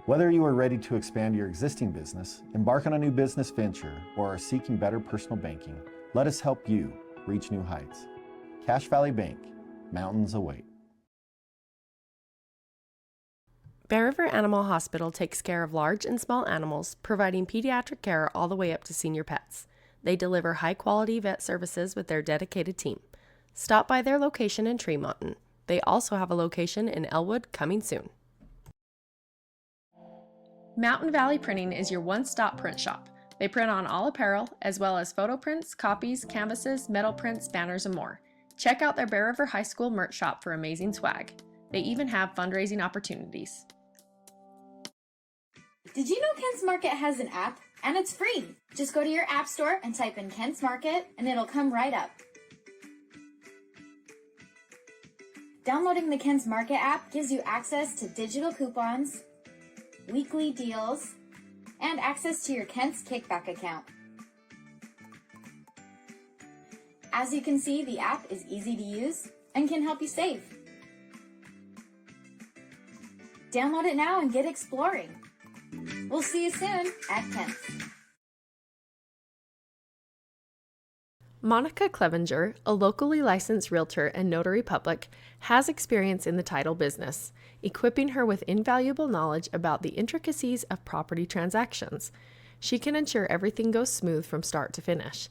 Whether you are ready to expand your existing business, embark on a new business venture, or are seeking better personal banking, let us help you reach new heights. Cache Valley Bank, mountains await. Bear River Animal Hospital takes care of large and small animals, providing pediatric care all the way up to senior pets. They deliver high-quality vet services with their dedicated team. Stop by their location in Tremont. They also have a location in Elwood coming soon. Mountain Valley Printing is your one-stop print shop. They print on all apparel, as well as photo prints, copies, canvases, metal prints, banners, and more. Check out their Bear River High School merch shop for amazing swag. They even have fundraising opportunities. Did you know Kent's Market has an app? And it's free. Just go to your app store and type in Kent's Market and it'll come right up. Downloading the Kent's Market app gives you access to digital coupons, weekly deals, and access to your Kent's Kickback account. As you can see, the app is easy to use and can help you save. Download it now and get exploring. We'll see you soon at Kent's. Monica Clevenger, a locally licensed realtor and notary public, has experience in the title business, equipping her with invaluable knowledge about the intricacies of property transactions. She can ensure everything goes smooth from start to finish.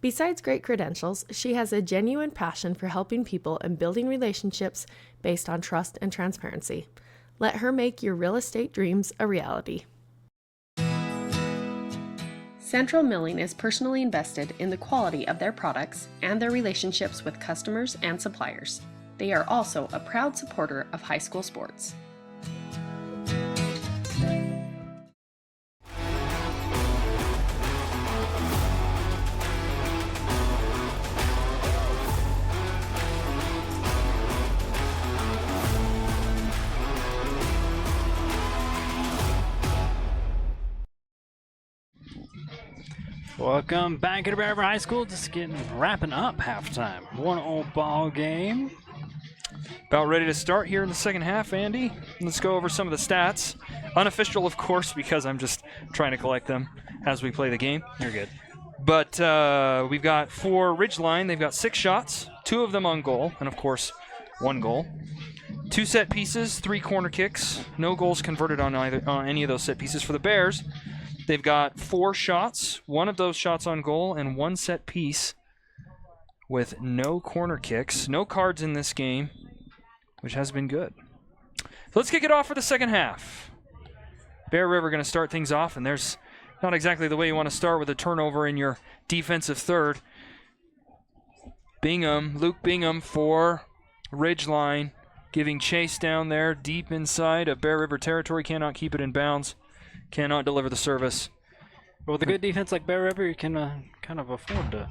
Besides great credentials, she has a genuine passion for helping people and building relationships based on trust and transparency. Let her make your real estate dreams a reality. Central Milling is personally invested in the quality of their products and their relationships with customers and suppliers. They are also a proud supporter of high school sports. Welcome back to Bear River High School. Just wrapping up halftime. 1-0 ball game. About ready to start here in the second half, Andy. Let's go over some of the stats. Unofficial, of course, because I'm just trying to collect them as we play the game. You're good. But we've got for Ridgeline, they've got 6 shots, 2 of them on goal, and of course, 1 goal. 2 set pieces, 3 corner kicks. No goals converted on any of those set pieces. For the Bears, they've got 4 shots, 1 of those shots on goal, and 1 set piece with no corner kicks. No cards in this game, which has been good. So let's kick it off for the second half. Bear River going to start things off, and there's not exactly the way you want to start with a turnover in your defensive third. Luke Bingham for Ridgeline, giving chase down there deep inside of Bear River territory. Cannot keep it in bounds. Cannot deliver the service. But with a good defense like Bear River, you can kind of afford to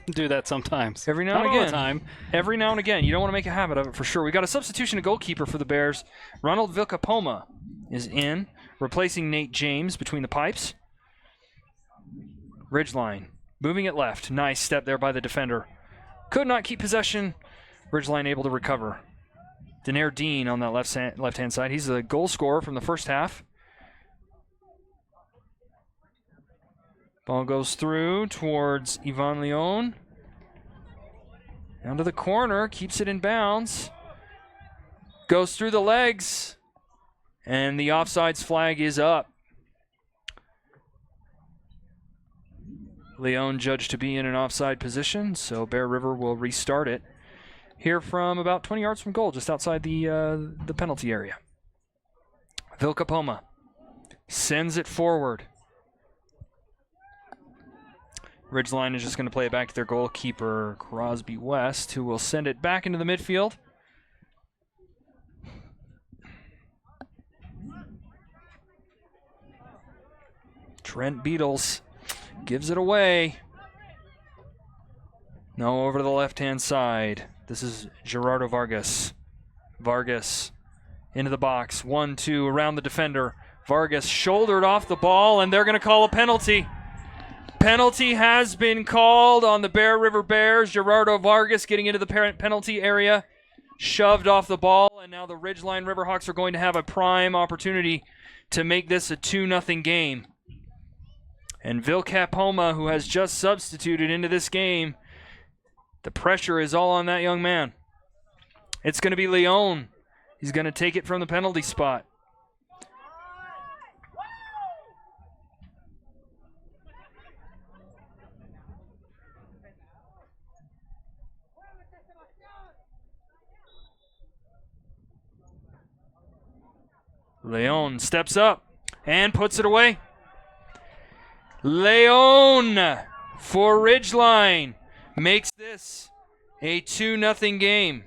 do that sometimes. Every now Not and all again. the time. Every now and again. You don't want to make a habit of it for sure. We got a substitution of goalkeeper for the Bears. Ronald Vilcapoma is in, replacing Nate James between the pipes. Ridgeline moving it left. Nice step there by the defender. Could not keep possession. Ridgeline able to recover. Daenerys Dean on that left-hand side. He's the goal scorer from the first half. Ball goes through towards Yvonne Leon. Down to the corner, keeps it in bounds. Goes through the legs. And the offsides flag is up. Leon judged to be in an offside position, so Bear River will restart it. Here from about 20 yards from goal, just outside the penalty area. Vilcapoma sends it forward. Ridgeline is just going to play it back to their goalkeeper, Crosby West, who will send it back into the midfield. Trent Beatles gives it away. No, over to the left-hand side. This is Gerardo Vargas. Vargas into the box. 1-2 around the defender. Vargas shouldered off the ball, and they're going to call a penalty. Penalty has been called on the Bear River Bears. Gerardo Vargas getting into the penalty area, shoved off the ball, and now the Ridgeline Riverhawks are going to have a prime opportunity to make this a 2-0 game. And Vilcapoma, who has just substituted into this game, the pressure is all on that young man. It's going to be Leon. He's going to take it from the penalty spot. Leon steps up and puts it away. Leon for Ridgeline makes this a 2-0 game.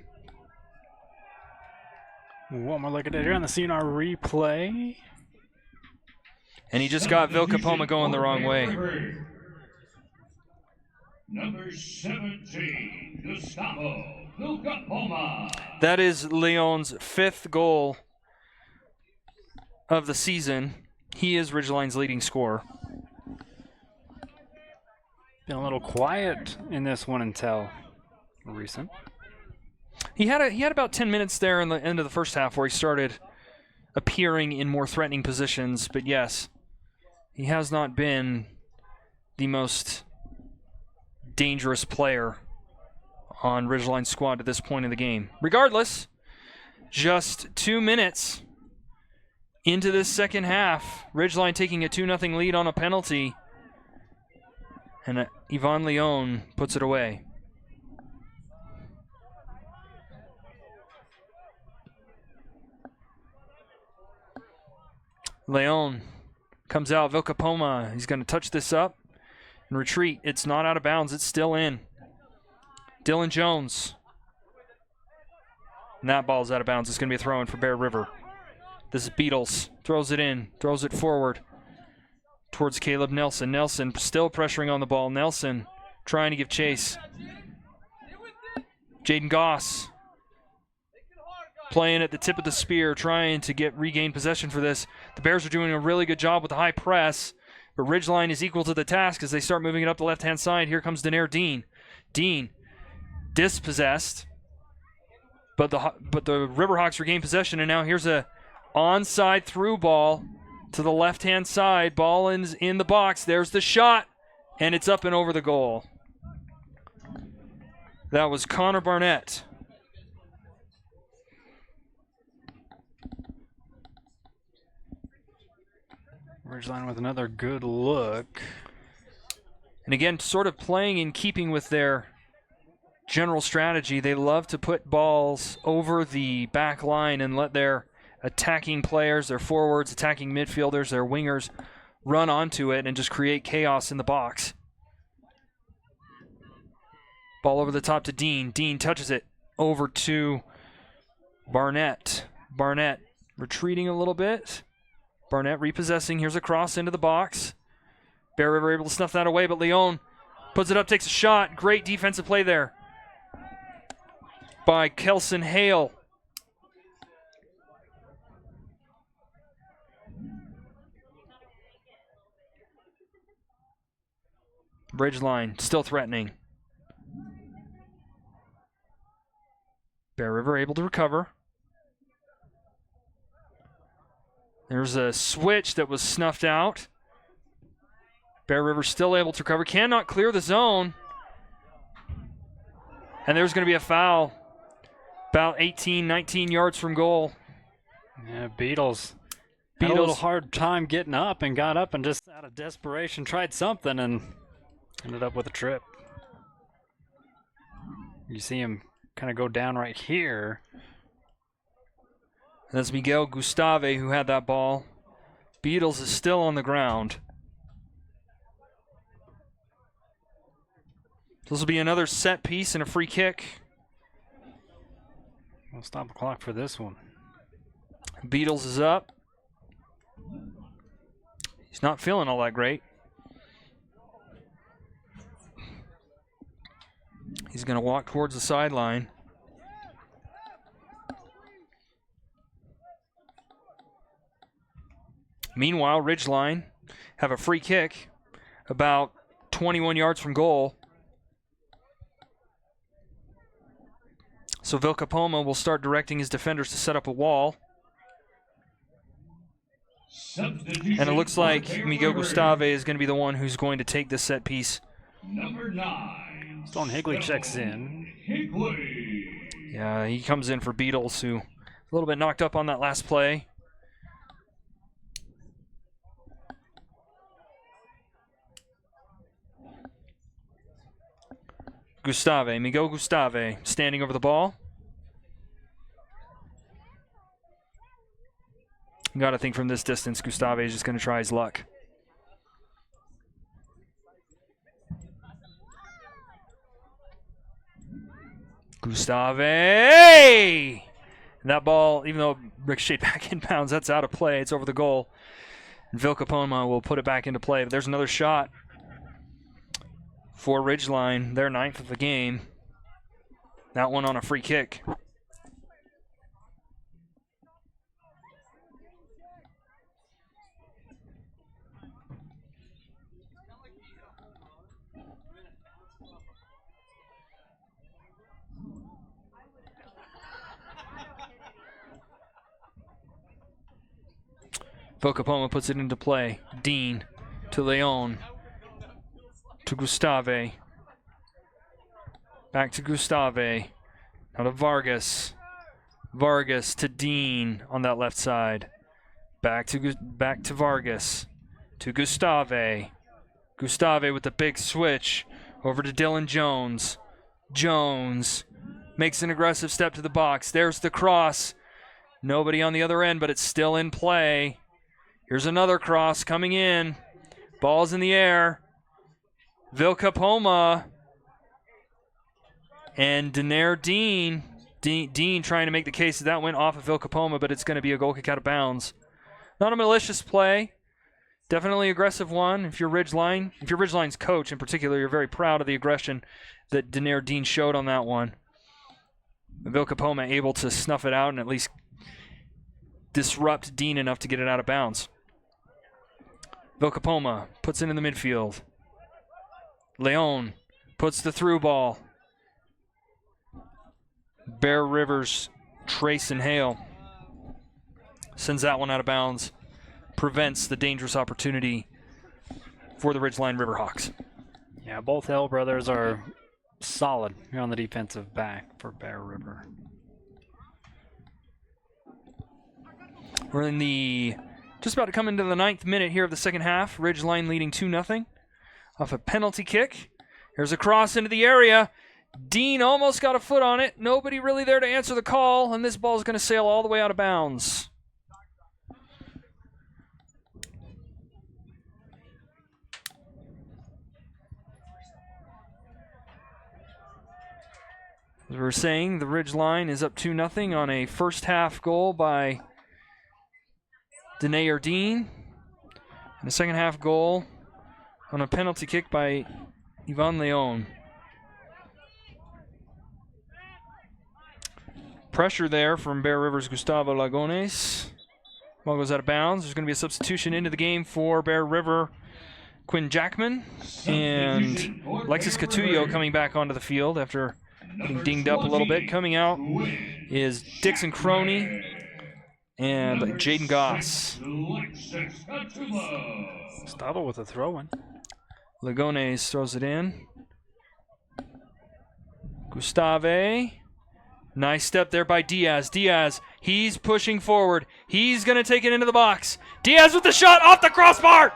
One more look at it here on the CNR replay. And he just got Vilcapoma going the wrong way. Number 17, Gustavo Vilcapoma. That is Leon's 5th goal of the season. He is Ridgeline's leading scorer. Been a little quiet in this one until recent. He had about 10 minutes there in the end of the first half where he started appearing in more threatening positions, but yes, he has not been the most dangerous player on Ridgeline's squad at this point in the game. Regardless, just 2 minutes into this second half, Ridgeline taking a 2-0 lead on a penalty, and Yvonne Leon puts it away. Leon comes out. Vilcapoma, he's going to touch this up and retreat. It's not out of bounds. It's still in. Dylan Jones. And that ball's out of bounds. It's going to be a throw-in for Bear River. This is Beatles. Throws it in. Throws it forward towards Caleb Nelson. Nelson still pressuring on the ball. Nelson trying to give chase. Jaden Goss playing at the tip of the spear, trying to regain possession for this. The Bears are doing a really good job with the high press, but Ridgeline is equal to the task as they start moving it up the left-hand side. Here comes Daenerre Dean. Dean dispossessed, but the Riverhawks regain possession, and now here's a onside through ball to the left-hand side. Ball in the box. There's the shot, and it's up and over the goal. That was Connor Barnett. Ridgeline with another good look. And again, sort of playing in keeping with their general strategy. They love to put balls over the back line and let their attacking players, their forwards, attacking midfielders, their wingers run onto it and just create chaos in the box. Ball over the top to Dean. Dean touches it over to Barnett. Barnett retreating a little bit. Barnett repossessing. Here's a cross into the box. Bear River able to snuff that away, but Leon puts it up, takes a shot. Great defensive play there by Kelson Hale. Ridgeline still threatening. Bear River able to recover. There's a switch that was snuffed out. Bear River still able to recover. Cannot clear the zone. And there's going to be a foul. About 18, 19 yards from goal. Yeah, Beatles had a little hard time getting up and got up and just out of desperation tried something and ended up with a trip. You see him kind of go down right here. That's Miguel Gustave who had that ball. Beatles is still on the ground. This will be another set piece and a free kick. We'll stop the clock for this one. Beatles is up. He's not feeling all that great. He's going to walk towards the sideline. Meanwhile, Ridgeline have a free kick about 21 yards from goal. So Vilcapoma will start directing his defenders to set up a wall. And it looks like Miguel Gustave is going to be the one who's going to take this set piece. Number 9. Stone Higley checks in. Higley. Yeah, he comes in for Beatles, who a little bit knocked up on that last play. Miguel Gustave, standing over the ball. Got to think from this distance, Gustave is just going to try his luck. Gustave! And that ball, even though it ricocheted back in bounds, that's out of play. It's over the goal. And Vilcapoma will put it back into play. But there's another shot for Ridgeline, their 9th of the game. That one on a free kick. Vilcapoma puts it into play. Dean to Leon to Gustave. Back to Gustave. Now to Vargas. Vargas to Dean on that left side. Back to Vargas. To Gustave. Gustave with the big switch. Over to Dylan Jones. Jones makes an aggressive step to the box. There's the cross. Nobody on the other end, but it's still in play. Here's another cross coming in. Ball's in the air. Vilcapoma and Denair Dean. Dean trying to make the case that went off of Vilcapoma, but it's going to be a goal kick out of bounds. Not a malicious play. Definitely aggressive one. If you're Ridgeline's coach in particular, you're very proud of the aggression that Denair Dean showed on that one. Vilcapoma able to snuff it out and at least disrupt Dean enough to get it out of bounds. Vilcapoma puts it in the midfield. Leon puts the through ball. Bear Rivers, Trace and Hale sends that one out of bounds. Prevents the dangerous opportunity for the Ridgeline Riverhawks. Yeah, both Hale brothers are solid here on the defensive back for Bear River. We're in the just about to come into the 9th minute here of the second half. Ridgeline leading 2-0 off a penalty kick. Here's a cross into the area. Dean almost got a foot on it. Nobody really there to answer the call, and this ball is going to sail all the way out of bounds. As we were saying, the Ridgeline is up 2-0 on a first half goal by Denair Dean. And a second half goal on a penalty kick by Ivan Leon. Pressure there from Bear River's Gustavo Lagones. Ball goes out of bounds. There's going to be a substitution into the game for Bear River. Quinn Jackman and Alexis Catullo coming back onto the field after being dinged up a little bit. Coming out is Dixon Croney and Jaden Goss. Gustavo with a throw-in. Lagones throws it in. Gustave. Nice step there by Diaz. Diaz, he's pushing forward. He's going to take it into the box. Diaz with the shot off the crossbar.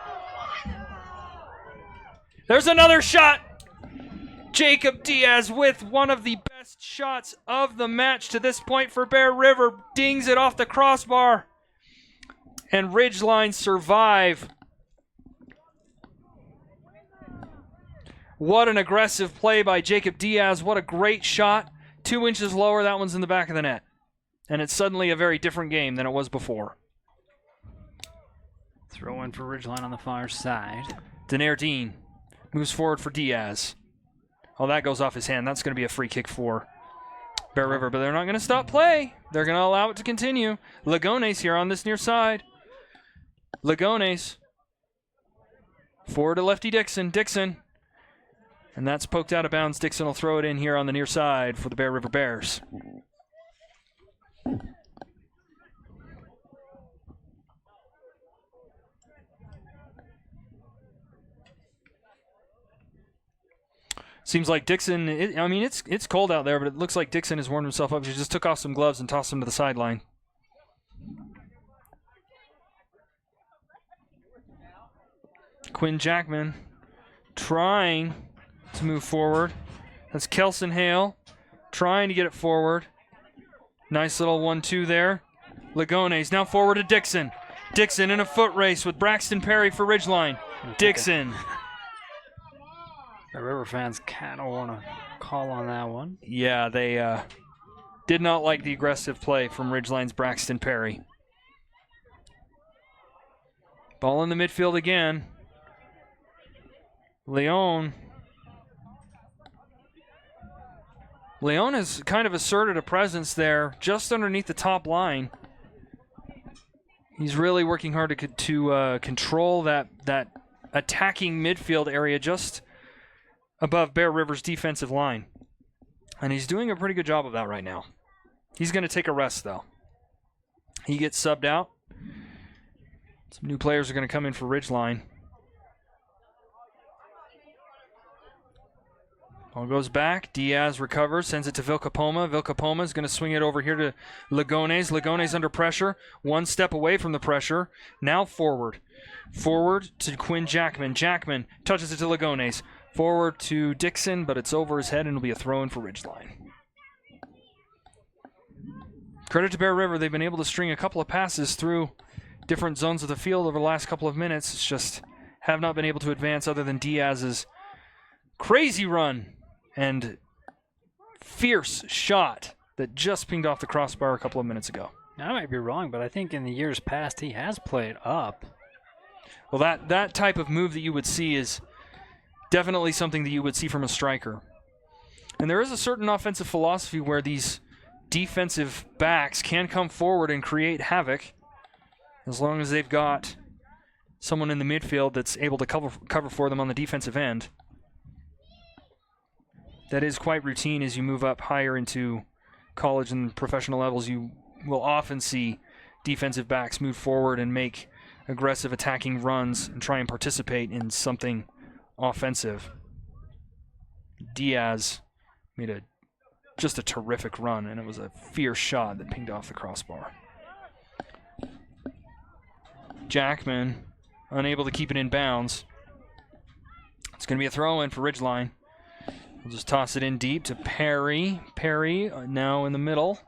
There's another shot. Jacob Diaz with one of the best shots of the match to this point for Bear River. Dings it off the crossbar. And Ridgeline survive. What an aggressive play by Jacob Diaz. What a great shot. 2 inches lower, that one's in the back of the net. And it's suddenly a very different game than it was before. Throw in for Ridgeline on the far side. Denair Dean moves forward for Diaz. Oh, that goes off his hand. That's going to be a free kick for Bear River, but they're not going to stop play. They're going to allow it to continue. Lagones here on this near side. Lagones. Forward to lefty Dixon. Dixon. And that's poked out of bounds. Dixon will throw it in here on the near side for the Bear River Bears. Seems like Dixon, it's cold out there, but it looks like Dixon has warmed himself up. He just took off some gloves and tossed them to the sideline. Quinn Jackman trying to move forward. That's Kelson Hale trying to get it forward. Nice little 1-2 there. Lagones now forward to Dixon. Dixon in a foot race with Braxton Perry for Ridgeline. Dixon. The River fans kind of want to call on that one. Yeah, they did not like the aggressive play from Ridgeline's Braxton Perry. Ball in the midfield again. Leon has kind of asserted a presence there just underneath the top line. He's really working hard to control that attacking midfield area just above Bear River's defensive line. And he's doing a pretty good job of that right now. He's going to take a rest, though. He gets subbed out. Some new players are going to come in for Ridgeline. Ball goes back. Diaz recovers, sends it to Vilcapoma. Vilcapoma is going to swing it over here to Lagones. Lagones under pressure. One step away from the pressure. Now forward. Forward to Quinn Jackman. Jackman touches it to Lagones. Forward to Dixon, but it's over his head and it'll be a throw-in for Ridgeline. Credit to Bear River. They've been able to string a couple of passes through different zones of the field over the last couple of minutes. It's just have not been able to advance other than Diaz's crazy run and fierce shot that just pinged off the crossbar a couple of minutes ago. I might be wrong, but I think in the years past he has played up. Well, that type of move that you would see is definitely something that you would see from a striker. And there is a certain offensive philosophy where these defensive backs can come forward and create havoc as long as they've got someone in the midfield that's able to cover for them on the defensive end. That is quite routine as you move up higher into college and professional levels. You will often see defensive backs move forward and make aggressive attacking runs and try and participate in something offensive. Diaz made just a terrific run, and it was a fierce shot that pinged off the crossbar. Jackman unable to keep it in bounds. It's going to be a throw-in for Ridgeline. We'll just toss it in deep to Perry. Perry now in the middle.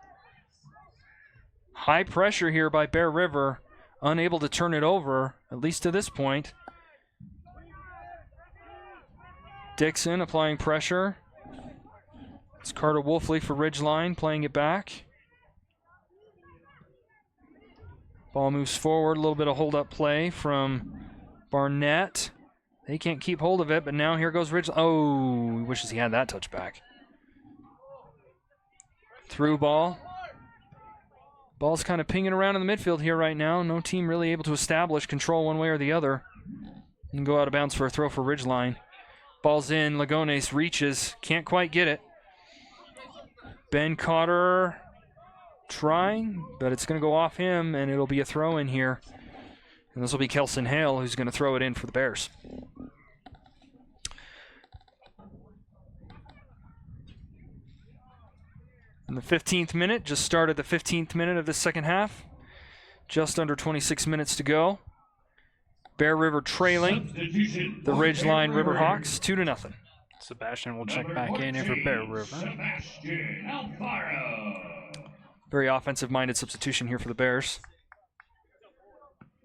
High pressure here by Bear River. Unable to turn it over, at least to this point. Dixon applying pressure. It's Carter Wolfley for Ridgeline playing it back. Ball moves forward, a little bit of hold-up play from Barnett. They can't keep hold of it, but now here goes Ridgeline. Oh, he wishes he had that touchback. Through ball. Ball's kind of pinging around in the midfield here right now. No team really able to establish control one way or the other. And go out of bounds for a throw for Ridgeline. Ball's in. Lagones reaches. Can't quite get it. Ben Cotter trying, but it's going to go off him, and it'll be a throw in here. And this will be Kelson Hale who's going to throw it in for the Bears. In the 15th minute, just started the 15th minute of the second half. Just under 26 minutes to go. Bear River trailing the Ridgeline Riverhawks 2-0. Sebastian will check back in here for Bear River. Very offensive-minded substitution here for the Bears.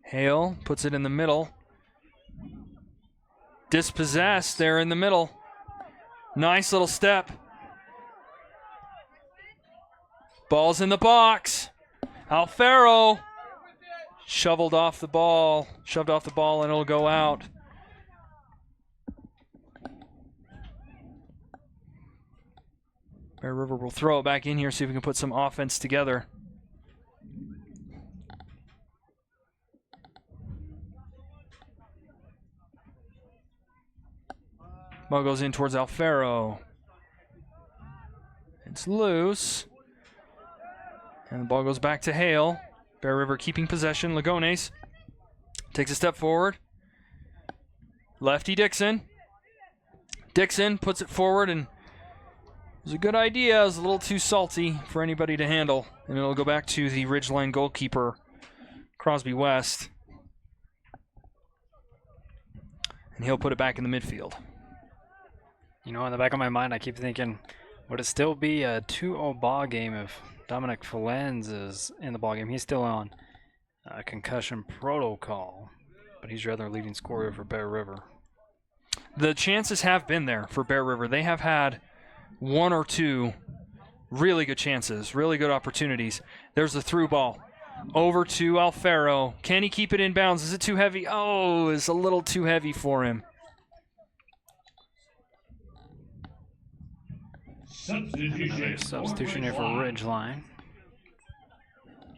Hale puts it in the middle. Dispossessed there in the middle. Nice little step. Ball's in the box. Alfaro shoved off the ball, and it'll go out. Bear River will throw it back in here, see if we can put some offense together. Ball goes in towards Alfaro. It's loose. And the ball goes back to Hale. Bear River keeping possession. Lagones takes a step forward. Lefty Dixon. Dixon puts it forward, and it was a good idea. It was a little too salty for anybody to handle. And it'll go back to the Ridgeline goalkeeper, Crosby West. And he'll put it back in the midfield. You know, in the back of my mind, I keep thinking, would it still be a 2-0 ball game if Dominic Felenz is in the ball game? He's still on concussion protocol, but he's your other leading scorer for Bear River. The chances have been there for Bear River. They have had one or two really good chances, really good opportunities. There's the through ball over to Alfaro. Can he keep it in bounds? Is it too heavy? Oh, it's a little too heavy for him. Another substitution here for Ridgeline.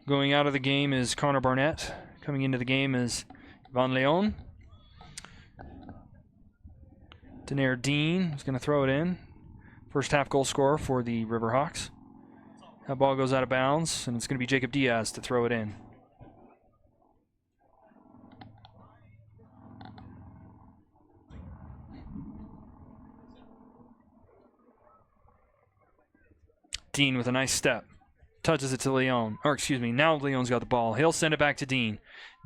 Going out of the game is Connor Barnett. Coming into the game is Van Leon. Denair Dean is going to throw it in. First half goal scorer for the Riverhawks. That ball goes out of bounds, and it's going to be Jacob Diaz to throw it in. Dean with a nice step. Touches it to Leon. Or excuse me, now Leon's got the ball. He'll send it back to Dean.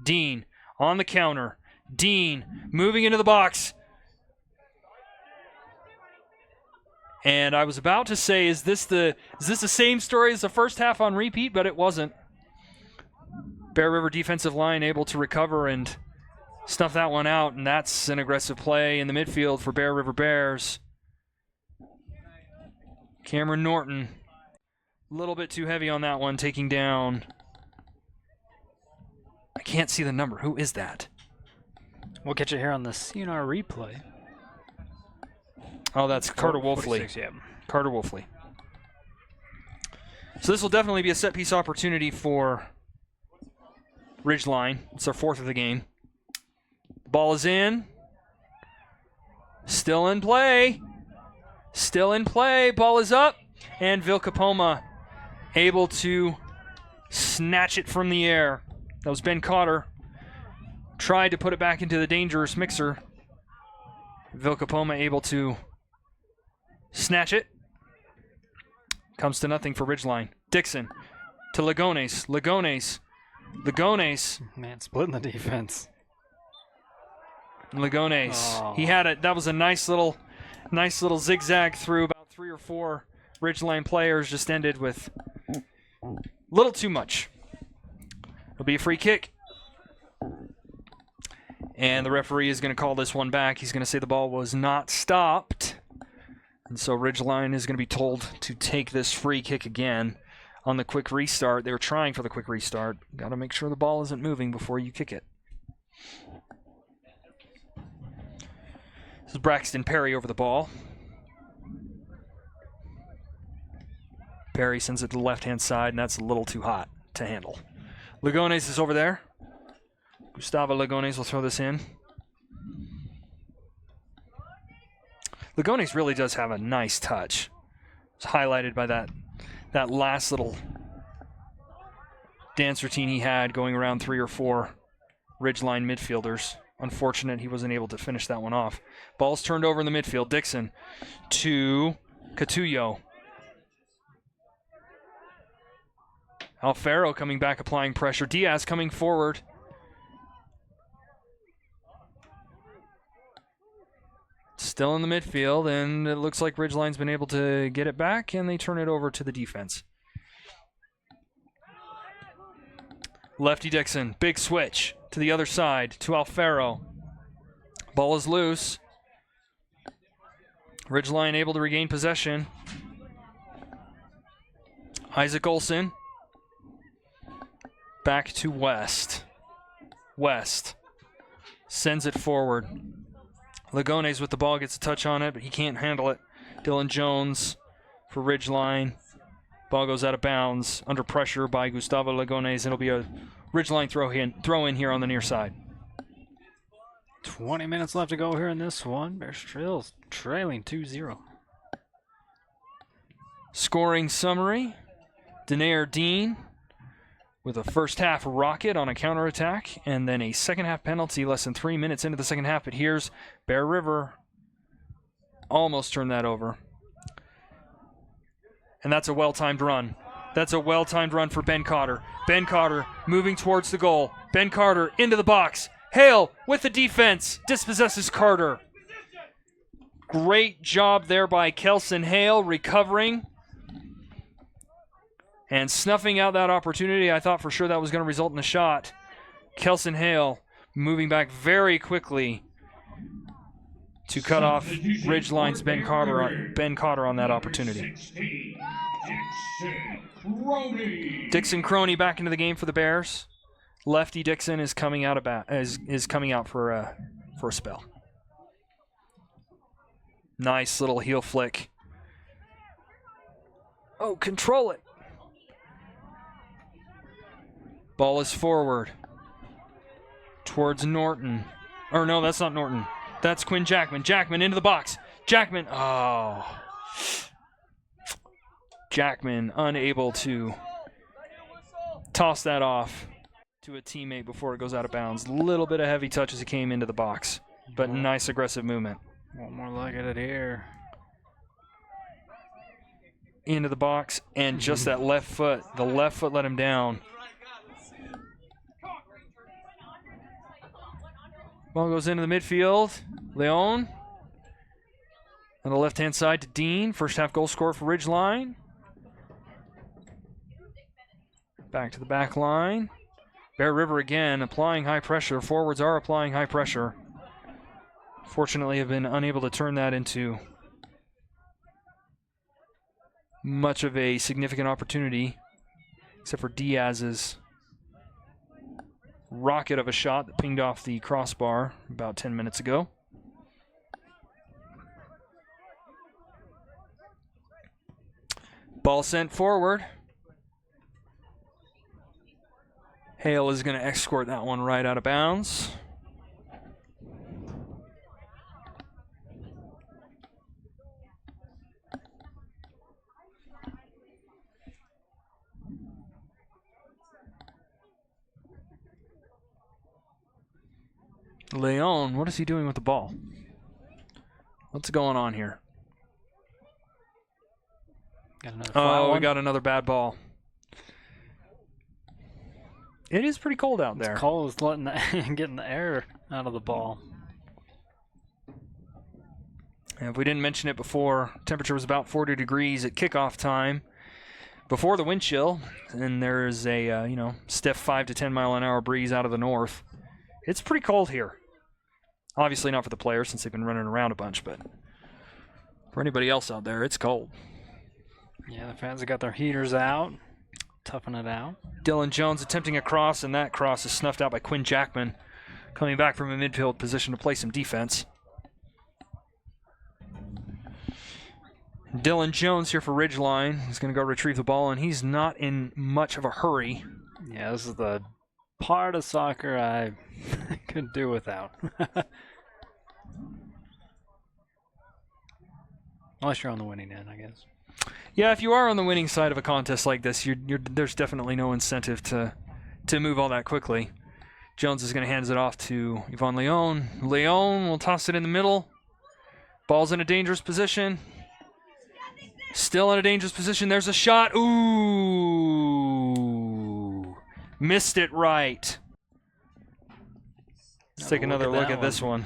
Dean on the counter. Dean moving into the box. And I was about to say, is this the same story as the first half on repeat? But it wasn't. Bear River defensive line able to recover and snuff that one out, and that's an aggressive play in the midfield for Bear River Bears. Cameron Norton, a little bit too heavy on that one, taking down. I can't see the number. Who is that? We'll get you here on the CNR replay. Oh, that's Carter Wolfley. Yeah. Carter Wolfley. So this will definitely be a set-piece opportunity for Ridgeline. It's their 4th of the game. Ball is in. Still in play. Still in play. Ball is up. And Vilcapoma able to snatch it from the air. That was Ben Cotter. Tried to put it back into the dangerous mixer. Vilcapoma able to snatch it. Comes to nothing for Ridgeline. Dixon to Lagones. Lagones. Man, splitting the defense. Lagones. Oh. He had it. That was a nice little zigzag through about 3 or 4 Ridgeline players. Just ended with a little too much. It'll be a free kick. And the referee is going to call this one back. He's going to say the ball was not stopped. And so Ridgeline is going to be told to take this free kick again on the quick restart. They were trying for the quick restart. Got to make sure the ball isn't moving before you kick it. This is Braxton Perry over the ball. Perry sends it to the left-hand side, and that's a little too hot to handle. Lagones is over there. Gustavo Lagones will throw this in. Lagones really does have a nice touch. It's highlighted by that last little dance routine he had going around 3 or 4 Ridgeline midfielders. Unfortunate he wasn't able to finish that one off. Ball's turned over in the midfield. Dixon to Catullo. Alfaro coming back, applying pressure. Diaz coming forward. Still in the midfield, and it looks like Ridgeline's been able to get it back, and they turn it over to the defense. Lefty Dixon, big switch to the other side, to Alfaro. Ball is loose. Ridgeline able to regain possession. Isaac Olson. Back to West. West sends it forward. Lagones with the ball, gets a touch on it, but he can't handle it. Dylan Jones for Ridgeline. Ball goes out of bounds under pressure by Gustavo Lagones. It'll be a Ridgeline throw in here on the near side. 20 minutes left to go here in this one. Bears Trails trailing 2-0. Scoring summary. Denair Dean with a first half rocket on a counterattack, and then a second half penalty less than 3 minutes into the second half. But here's Bear River. Almost turned that over. And that's a well-timed run. That's a well-timed run for Ben Cotter. Ben Cotter moving towards the goal. Ben Cotter into the box. Hale with the defense. Dispossesses Carter. Great job there by Kelson Hale recovering and snuffing out that opportunity. I thought for sure that was going to result in a shot. Kelson Hale moving back very quickly to cut off Ridgeline's Ben Cotter on that opportunity. Dixon Croney back into the game for the Bears. Lefty Dixon is coming out for a spell. Nice little heel flick. Oh, control it. Ball is forward towards Norton. Or no, that's not Norton. That's Quinn Jackman. Jackman into the box. Jackman. Oh. Jackman unable to toss that off to a teammate before it goes out of bounds. Little bit of heavy touch as he came into the box, but nice aggressive movement. One more look at it here. into the box, and just that left foot. The left foot let him down. Ball goes into the midfield. Leon. On the left-hand side to Dean. First half goal scorer for Ridgeline. Back to the back line. Bear River again applying high pressure. Forwards are applying high pressure. Fortunately, have been unable to turn that into much of a significant opportunity, except for Diaz's rocket of a shot that pinged off the crossbar about 10 minutes ago. Ball sent forward. Hale is going to escort that one right out of bounds. Leon, what is he doing with the ball? What's going on here? We got another bad ball. It is pretty cold out there. It's cold. It's letting getting the air out of the ball. And if we didn't mention it before, temperature was about 40 degrees at kickoff time before the wind chill, and there's a stiff 5 to 10 mile an hour breeze out of the north. It's pretty cold here. Obviously not for the players since they've been running around a bunch, but for anybody else out there, it's cold. Yeah, the fans have got their heaters out, toughing it out. Dylan Jones attempting a cross, and that cross is snuffed out by Quinn Jackman, coming back from a midfield position to play some defense. Dylan Jones here for Ridgeline. He's going to go retrieve the ball, and he's not in much of a hurry. Yeah, this is the part of soccer I could do without. Unless you're on the winning end, I guess. Yeah, if you are on the winning side of a contest like this, there's definitely no incentive to move all that quickly. Jones is going to hand it off to Yvonne Leon. Leon will toss it in the middle. Ball's in a dangerous position. Still in a dangerous position. There's a shot. Ooh. Missed it right. Let's take another look at this one.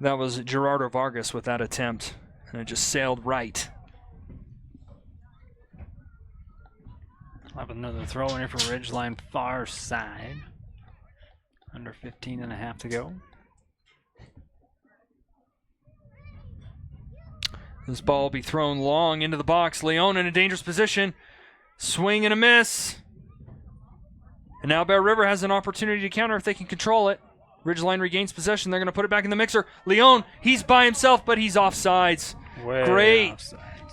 That was Gerardo Vargas with that attempt, and it just sailed right. I'll have another throw in here for Ridgeline far side. Under 15 and a half to go. This ball will be thrown long into the box. Leon in a dangerous position. Swing and a miss. And now Bear River has an opportunity to counter if they can control it. Ridgeline regains possession. They're going to put it back in the mixer. Leon, he's by himself, but he's offsides.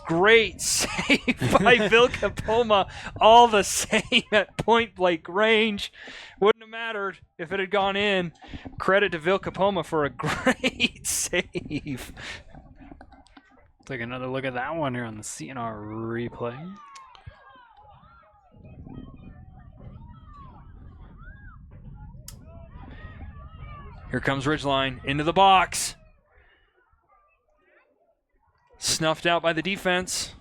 Great save by Vilka Poma. All the same at point blank range. Wouldn't have mattered if it had gone in. Credit to Vilka Poma for a great save. Take another look at that one here on the CNR replay. Here comes Ridgeline into the box. Snuffed out by the defense.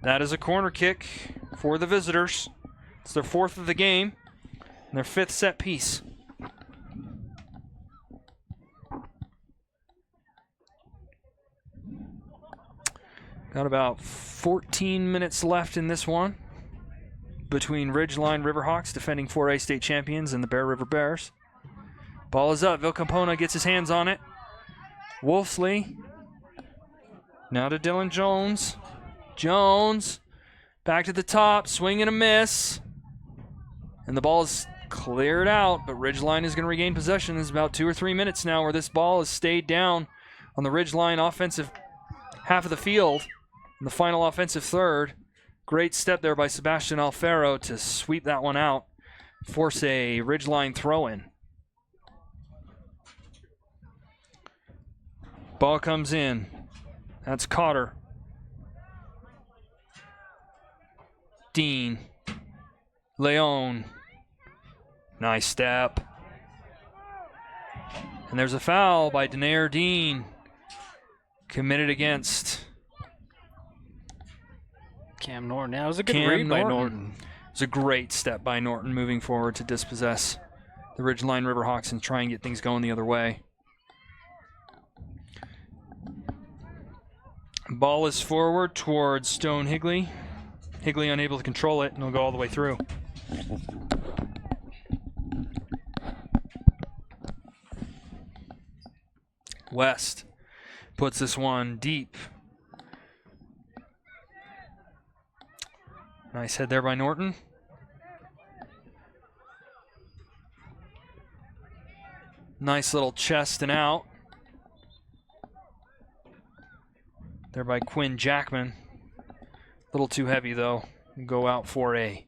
That is a corner kick for the visitors. It's their fourth of the game and their fifth set piece. Got about 14 minutes left in this one between Ridgeline Riverhawks, defending 4A state champions, and the Bear River Bears. Ball is up. Vilcampona gets his hands on it. Wolfsley. Now to Dylan Jones. Jones. Back to the top. Swing and a miss. And the ball is cleared out, but Ridgeline is going to regain possession. There's about 2 or 3 minutes now where this ball has stayed down on the Ridgeline offensive half of the field. In the final offensive third. Great step there by Sebastian Alfaro to sweep that one out. Force a Ridgeline throw-in. Ball comes in. That's Cotter. Dean. Leon. Nice step. And there's a foul by Denair Dean. Committed against Cam Norton. That was a good read by Norton. It was a great step by Norton moving forward to dispossess the Ridgeline Riverhawks and try and get things going the other way. Ball is forward towards Stone Higley. Higley unable to control it, and he'll go all the way through. West puts this one deep. Nice head there by Norton. Nice little chest and out. There by Quinn Jackman. A little too heavy though. Go out for a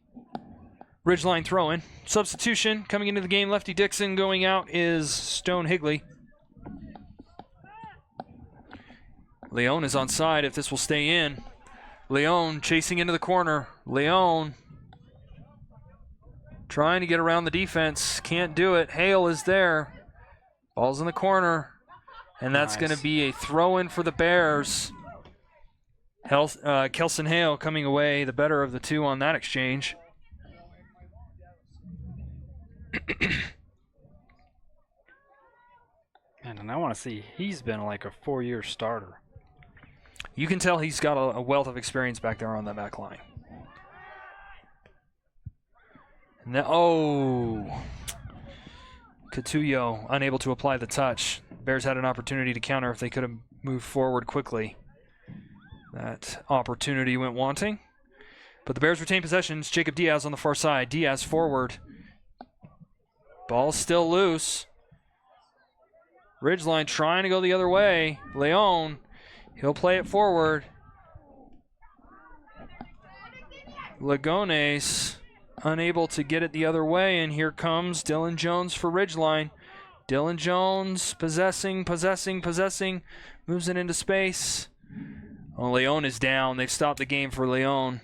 Ridgeline throw-in. Substitution coming into the game. Lefty Dixon. Going out is Stone Higley. Leon is onside if this will stay in. Leon chasing into the corner. Leon trying to get around the defense. Can't do it. Hale is there. Ball's in the corner. And that's going to be a throw-in for the Bears. Kelson Hale coming away the better of the two on that exchange. And I want to see, he's been like a 4-year starter. You can tell he's got a wealth of experience back there on that back line. Catullo unable to apply the touch. Bears had an opportunity to counter if they could have moved forward quickly. That opportunity went wanting. But the Bears retain possession. It's Jacob Diaz on the far side. Diaz forward. Ball's still loose. Ridgeline trying to go the other way. Leon. He'll play it forward. Lagones unable to get it the other way, and here comes Dylan Jones for Ridgeline. Dylan Jones possessing, moves it into space. Oh, Leon is down. They've stopped the game for Leon.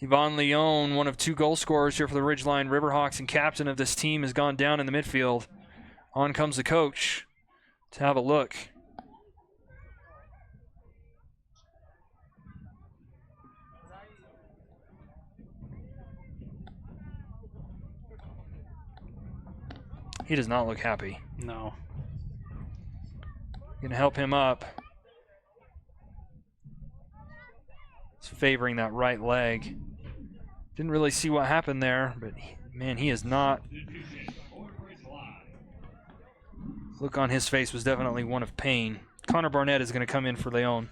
Yvonne Leon, one of 2 goal scorers here for the Ridgeline Riverhawks and captain of this team, has gone down in the midfield. On comes the coach to have a look. He does not look happy. No. Gonna help him up. It's favoring that right leg. Didn't really see what happened there, but man, he is not. Look on his face was definitely one of pain. Connor Barnett is going to come in for Leon.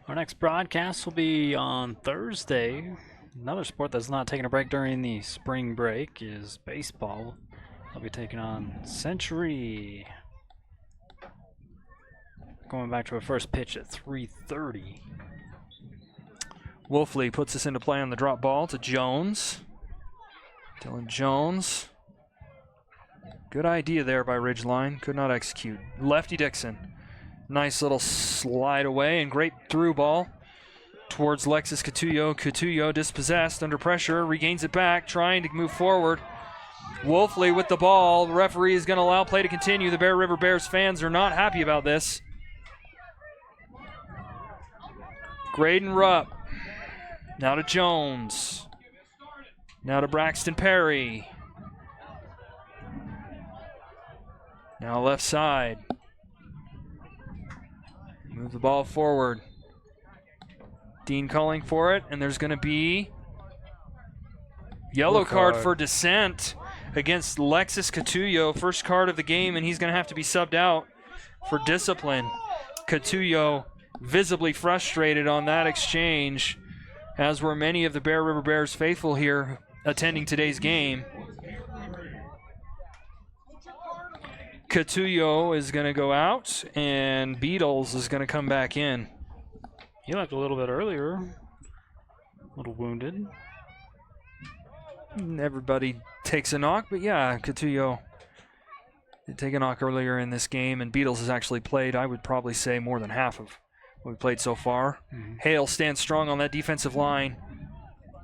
Our next broadcast will be on Thursday. Another sport that's not taking a break during the spring break is baseball. I'll be taking on Century. Going back to a first pitch at 3:30. Wolfley puts this into play on the drop ball to Jones. Dylan Jones. Good idea there by Ridgeline. Could not execute. Lefty Dixon. Nice little slide away and great through ball towards Lexus Catullo. Catullo dispossessed under pressure. Regains it back. Trying to move forward. Wolfley with the ball. The referee is going to allow play to continue. The Bear River Bears fans are not happy about this. Graydon Rupp. Now to Jones. Now to Braxton Perry. Now left side. Move the ball forward. Dean calling for it, and there's going to be yellow card for dissent against Lexus Catullo. First card of the game, and he's going to have to be subbed out for discipline. Catullo visibly frustrated on that exchange, as were many of the Bear River Bears faithful here attending today's game. Catullo is going to go out, and Beatles is going to come back in. He left a little bit earlier. A little wounded. Everybody takes a knock, but yeah, Catullo Take a knock earlier in this game, and Beatles has actually played, I would probably say, more than half of what we played so far. Hale stands strong on that defensive line.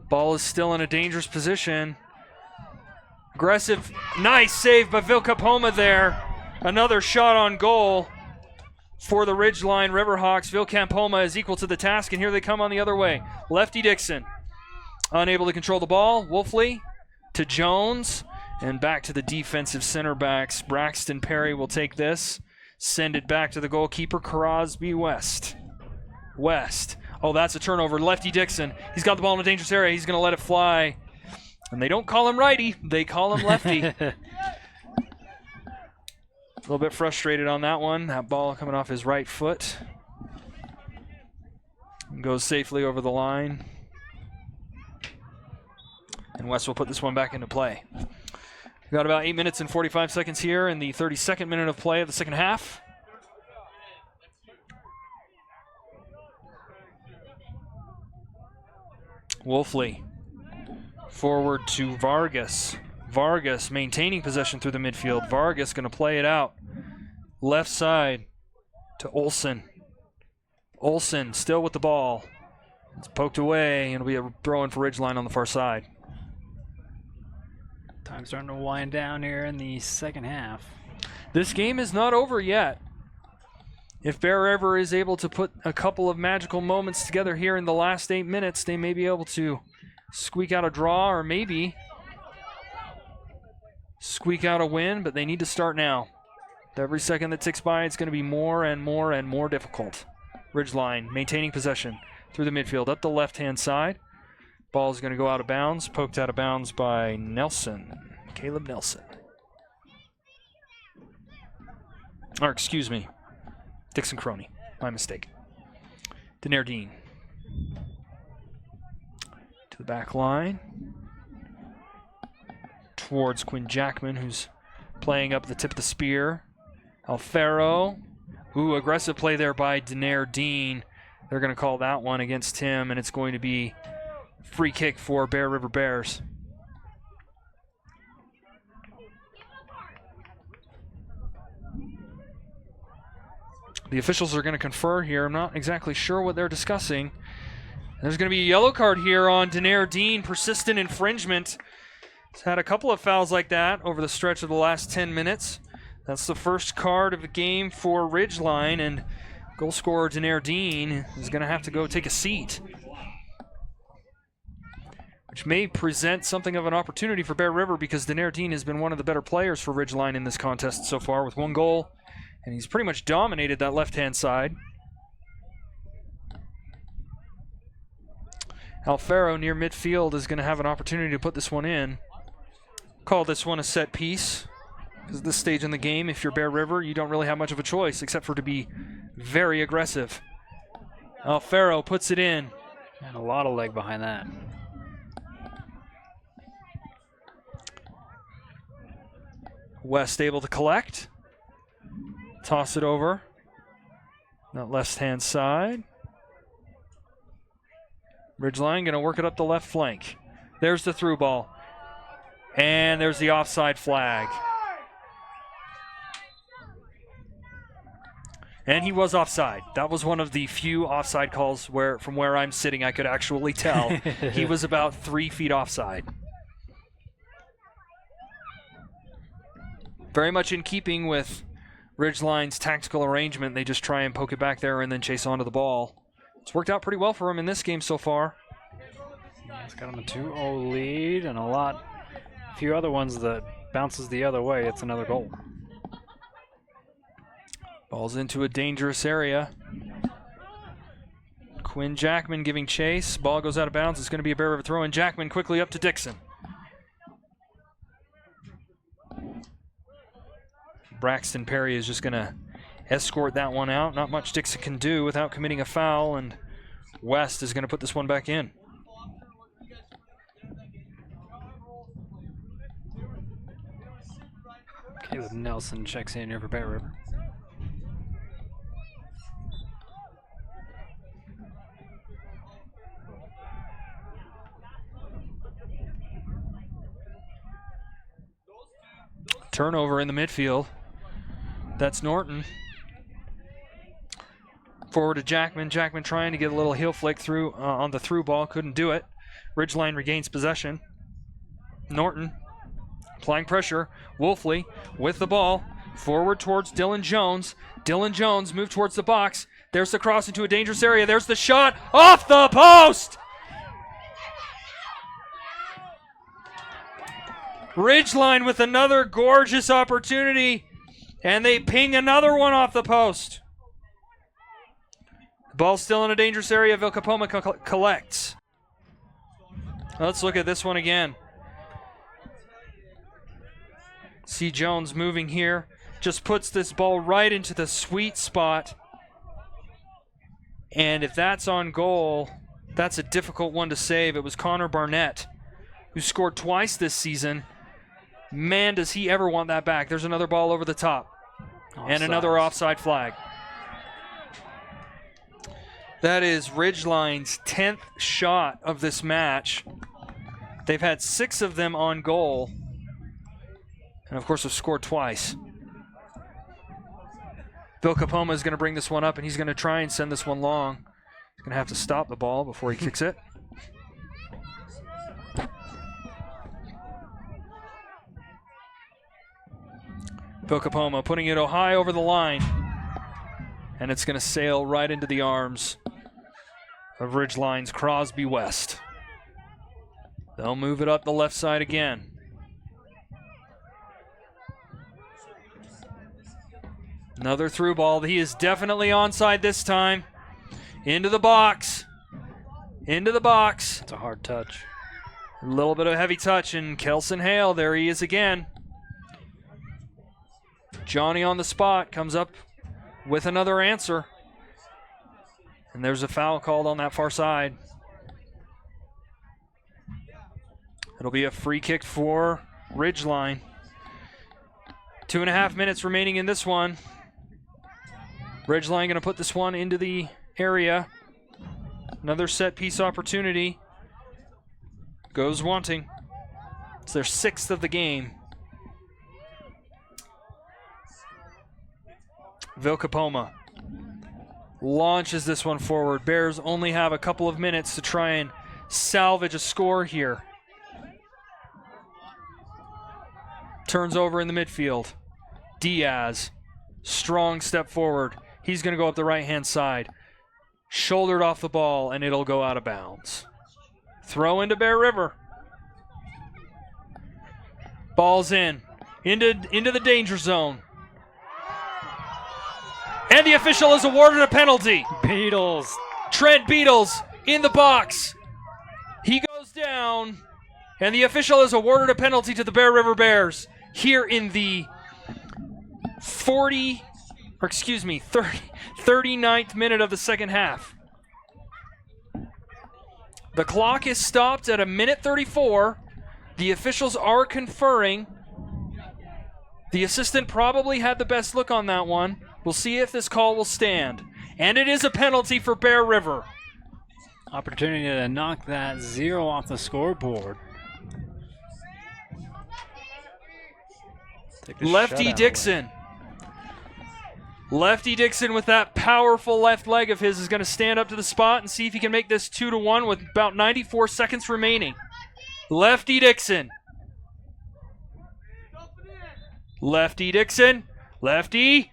Ball is still in a dangerous position. Aggressive, nice save by Vilcapoma there. Another shot on goal for the Ridgeline Riverhawks. Vilcapoma is equal to the task, and here they come on the other way. Lefty Dixon, unable to control the ball. Wolfley to Jones. And back to the defensive center backs. Braxton Perry will take this. Send it back to the goalkeeper, Crosby West. West. Oh, that's a turnover. Lefty Dixon. He's got the ball in a dangerous area. He's going to let it fly. And they don't call him righty. They call him lefty. A little bit frustrated on that one. That ball coming off his right foot. Goes safely over the line. And West will put this one back into play. We've got about 8 minutes and 45 seconds here in the 32nd minute of play of the second half. Wolfley forward to Vargas. Vargas maintaining possession through the midfield. Vargas going to play it out. Left side to Olsen. Olsen still with the ball. It's poked away, and it'll be a throw in for Ridgeline on the far side. Time starting to wind down here in the second half. This game is not over yet. If Bear River is able to put a couple of magical moments together here in the last 8 minutes, they may be able to squeak out a draw or maybe squeak out a win, but they need to start now. Every second that ticks by, it's going to be more and more and more difficult. Ridgeline maintaining possession through the midfield up the left-hand side. Ball is going to go out of bounds, poked out of bounds by Nelson, Caleb Nelson. Or, excuse me, Dixon Crony. My mistake. Denardine. To the back line. Towards Quinn Jackman, who's playing up the tip of the spear. Alfaro. Ooh, aggressive play there by Denardine. They're going to call that one against him, and it's going to be free kick for Bear River Bears. The officials are going to confer here. I'm not exactly sure what they're discussing. There's going to be a yellow card here on Denardine. Persistent infringement. He's had a couple of fouls like that over the stretch of the last 10 minutes. That's the first card of the game for Ridgeline, and goal scorer Denardine is going to have to go take a seat, which may present something of an opportunity for Bear River because Denardine has been one of the better players for Ridgeline in this contest so far with 1 goal, and he's pretty much dominated that left-hand side. Alfaro near midfield is going to have an opportunity to put this one in. Call this one a set piece, because at this stage in the game, if you're Bear River, you don't really have much of a choice except for to be very aggressive. Alfaro puts it in. And a lot of leg behind that. West able to collect. Toss it over. That left-hand side. Ridgeline going to work it up the left flank. There's the through ball. And there's the offside flag. And he was offside. That was one of the few offside calls where, from where I'm sitting, I could actually tell he was about 3 feet offside. Very much in keeping with Ridgeline's tactical arrangement. They just try and poke it back there and then chase onto the ball. It's worked out pretty well for him in this game so far. He's got him a 2-0 lead and a few other ones that bounces the other way. It's another goal. Ball's into a dangerous area. Quinn Jackman giving chase. Ball goes out of bounds. It's going to be a Bear River throw, and Jackman quickly up to Dixon. Braxton Perry is just going to escort that one out. Not much Dixon can do without committing a foul, and West is going to put this one back in. Caleb Nelson checks in here for Bear River. Turnover in the midfield. That's Norton. Forward to Jackman. Jackman trying to get a little heel flick through on the through ball. Couldn't do it. Ridgeline regains possession. Norton applying pressure. Wolfley with the ball. Forward towards Dylan Jones. Dylan Jones moved towards the box. There's the cross into a dangerous area. There's the shot off the post. Ridgeline with another gorgeous opportunity. And they ping another one off the post. The ball's still in a dangerous area. Vilcapoma collects. Let's look at this one again. See Jones moving here. Just puts this ball right into the sweet spot. And if that's on goal, that's a difficult one to save. It was Connor Barnett, who scored twice this season. Man, does he ever want that back. There's another ball over the top. Offside. And another offside flag. That is Ridgeline's 10th shot of this match. They've had 6 of them on goal. And of course have scored twice. Vilcapoma is going to bring this one up, and he's going to try and send this one long. He's going to have to stop the ball before he kicks it. Vilcapoma putting it high over the line. And it's going to sail right into the arms of Ridgeline's Crosby West. They'll move it up the left side again. Another through ball. He is definitely onside this time. Into the box. Into the box. It's a hard touch. A little bit of heavy touch, and Kelson Hale, there he is again. Johnny on the spot comes up with another answer. And there's a foul called on that far side. It'll be a free kick for Ridgeline. 2.5 minutes remaining in this one. Ridgeline going to put this one into the area. Another set piece opportunity. Goes wanting. It's their 6th of the game. Vilcapoma launches this one forward. Bears only have a couple of minutes to try and salvage a score here. Turns over in the midfield. Diaz, strong step forward. He's going to go up the right-hand side. Shouldered off the ball, and it'll go out of bounds. Throw into Bear River. Ball's in. Into the danger zone. And the official has awarded a penalty. Beatles. Trent Beatles in the box. He goes down, and the official has awarded a penalty to the Bear River Bears here in the 39th minute of the second half. The clock is stopped at 1:34. The officials are conferring. The assistant probably had the best look on that one. We'll see if this call will stand. And it is a penalty for Bear River. Opportunity to knock that 0 off the scoreboard. Lefty Dixon. Lefty Dixon with that powerful left leg of his is going to stand up to the spot and see if he can make this 2-1 with about 94 seconds remaining. Lefty Dixon. Lefty Dixon. Lefty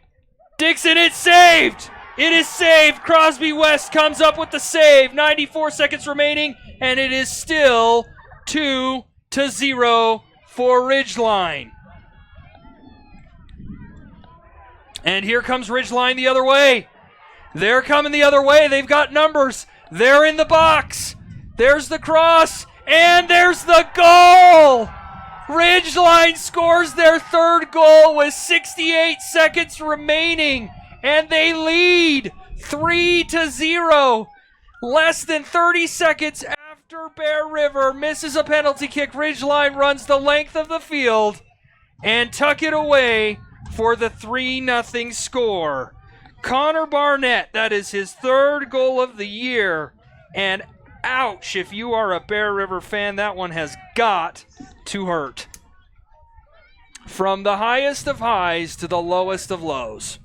Dixon, it's saved! It is saved! Crosby West comes up with the save. 94 seconds remaining, and it is still 2-0 for Ridgeline. And here comes Ridgeline the other way. They're coming the other way. They've got numbers. They're in the box. There's the cross, and there's the goal! Ridgeline scores their 3rd goal with 68 seconds remaining, and they lead 3-0. Less than 30 seconds after Bear River misses a penalty kick, Ridgeline runs the length of the field and tuck it away for the 3-0 score. Connor Barnett, that is his 3rd goal of the year, and ouch, if you are a Bear River fan, that one has got to hurt. from the highest of highs to the lowest of lows.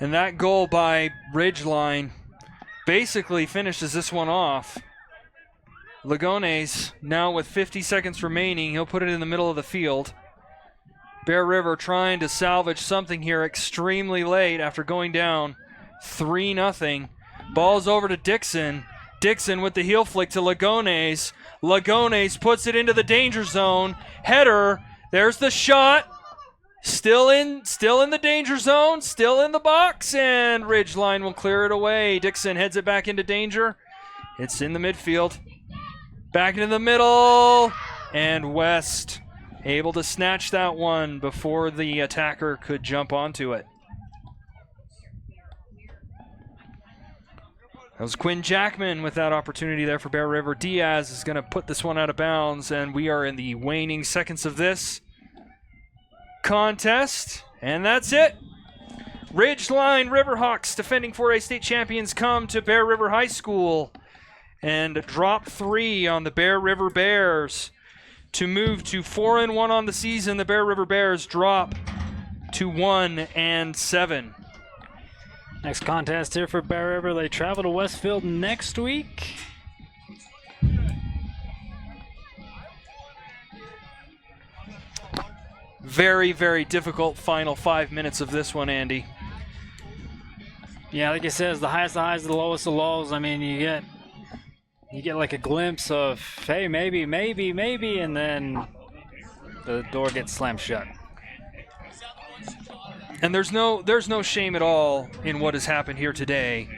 And that goal by Ridgeline basically finishes this one off. Lagones now with 50 seconds remaining. He'll put it in the middle of the field. Bear River trying to salvage something here extremely late after going down 3-0. Ball's over to Dixon. Dixon with the heel flick to Lagones. Lagones puts it into the danger zone. Header. There's the shot. Still in the danger zone, still in the box, and Ridgeline will clear it away. Dixon heads it back into danger. It's in the midfield. Back into the middle, and West able to snatch that one before the attacker could jump onto it. That was Quinn Jackman with that opportunity there for Bear River. Diaz is going to put this one out of bounds, and we are in the waning seconds of this contest, and that's it. Ridgeline Riverhawks, defending 4A state champions, come to Bear River High School and drop 3 on the Bear River Bears. To move to 4-1 on the season, the Bear River Bears drop to 1-7. Next contest here for Bear River. They travel to Westfield next week. Very, very difficult final 5 minutes of this one, Andy. Yeah, like it says, the highest of highs, the lowest of lows. I mean, you get like a glimpse of, hey, maybe, and then the door gets slammed shut. And there's no shame at all in what has happened here today.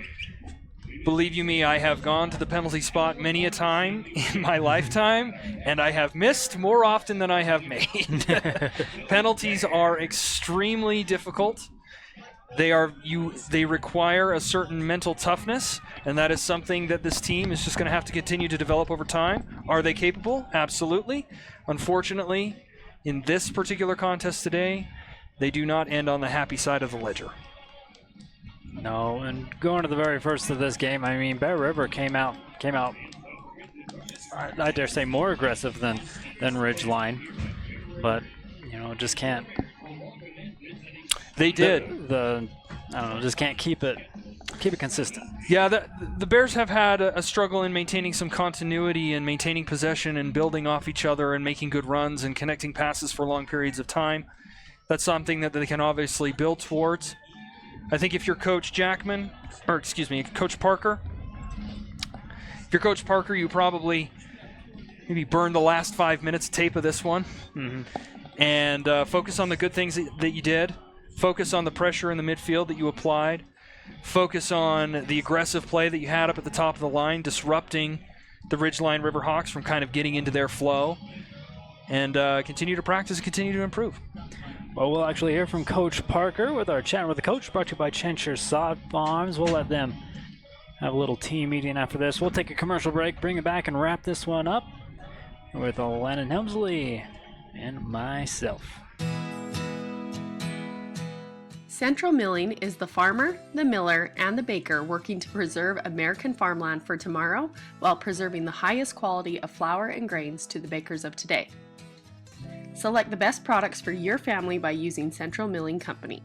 Believe you me, I have gone to the penalty spot many a time in my lifetime, and I have missed more often than I have made. Penalties are extremely difficult. They require a certain mental toughness, and that is something that this team is just going to have to continue to develop over time. Are they capable? Absolutely. Unfortunately, in this particular contest today, they do not end on the happy side of the ledger. No, and going to the very first of this game, I mean, Bear River came out, I dare say, more aggressive than Ridgeline, but just can't. They did. I don't know, just can't keep it consistent. Yeah, the Bears have had a struggle in maintaining some continuity and maintaining possession and building off each other and making good runs and connecting passes for long periods of time. That's something that they can obviously build towards. I think if you're Coach Parker, if you're Coach Parker, you probably maybe burn the last 5 minutes tape of this one and focus on the good things that you did. Focus on the pressure in the midfield that you applied. Focus on the aggressive play that you had up at the top of the line, disrupting the Ridgeline Riverhawks from kind of getting into their flow. And continue to practice and continue to improve. Well, we'll actually hear from Coach Parker with our chat with the coach, brought to you by Chenshire Sod Farms. We'll let them have a little team meeting after this. We'll take a commercial break, bring it back, and wrap this one up with Lennon Helmsley and myself. Central Milling is the farmer, the miller, and the baker working to preserve American farmland for tomorrow while preserving the highest quality of flour and grains to the bakers of today. Select the best products for your family by using Central Milling Company.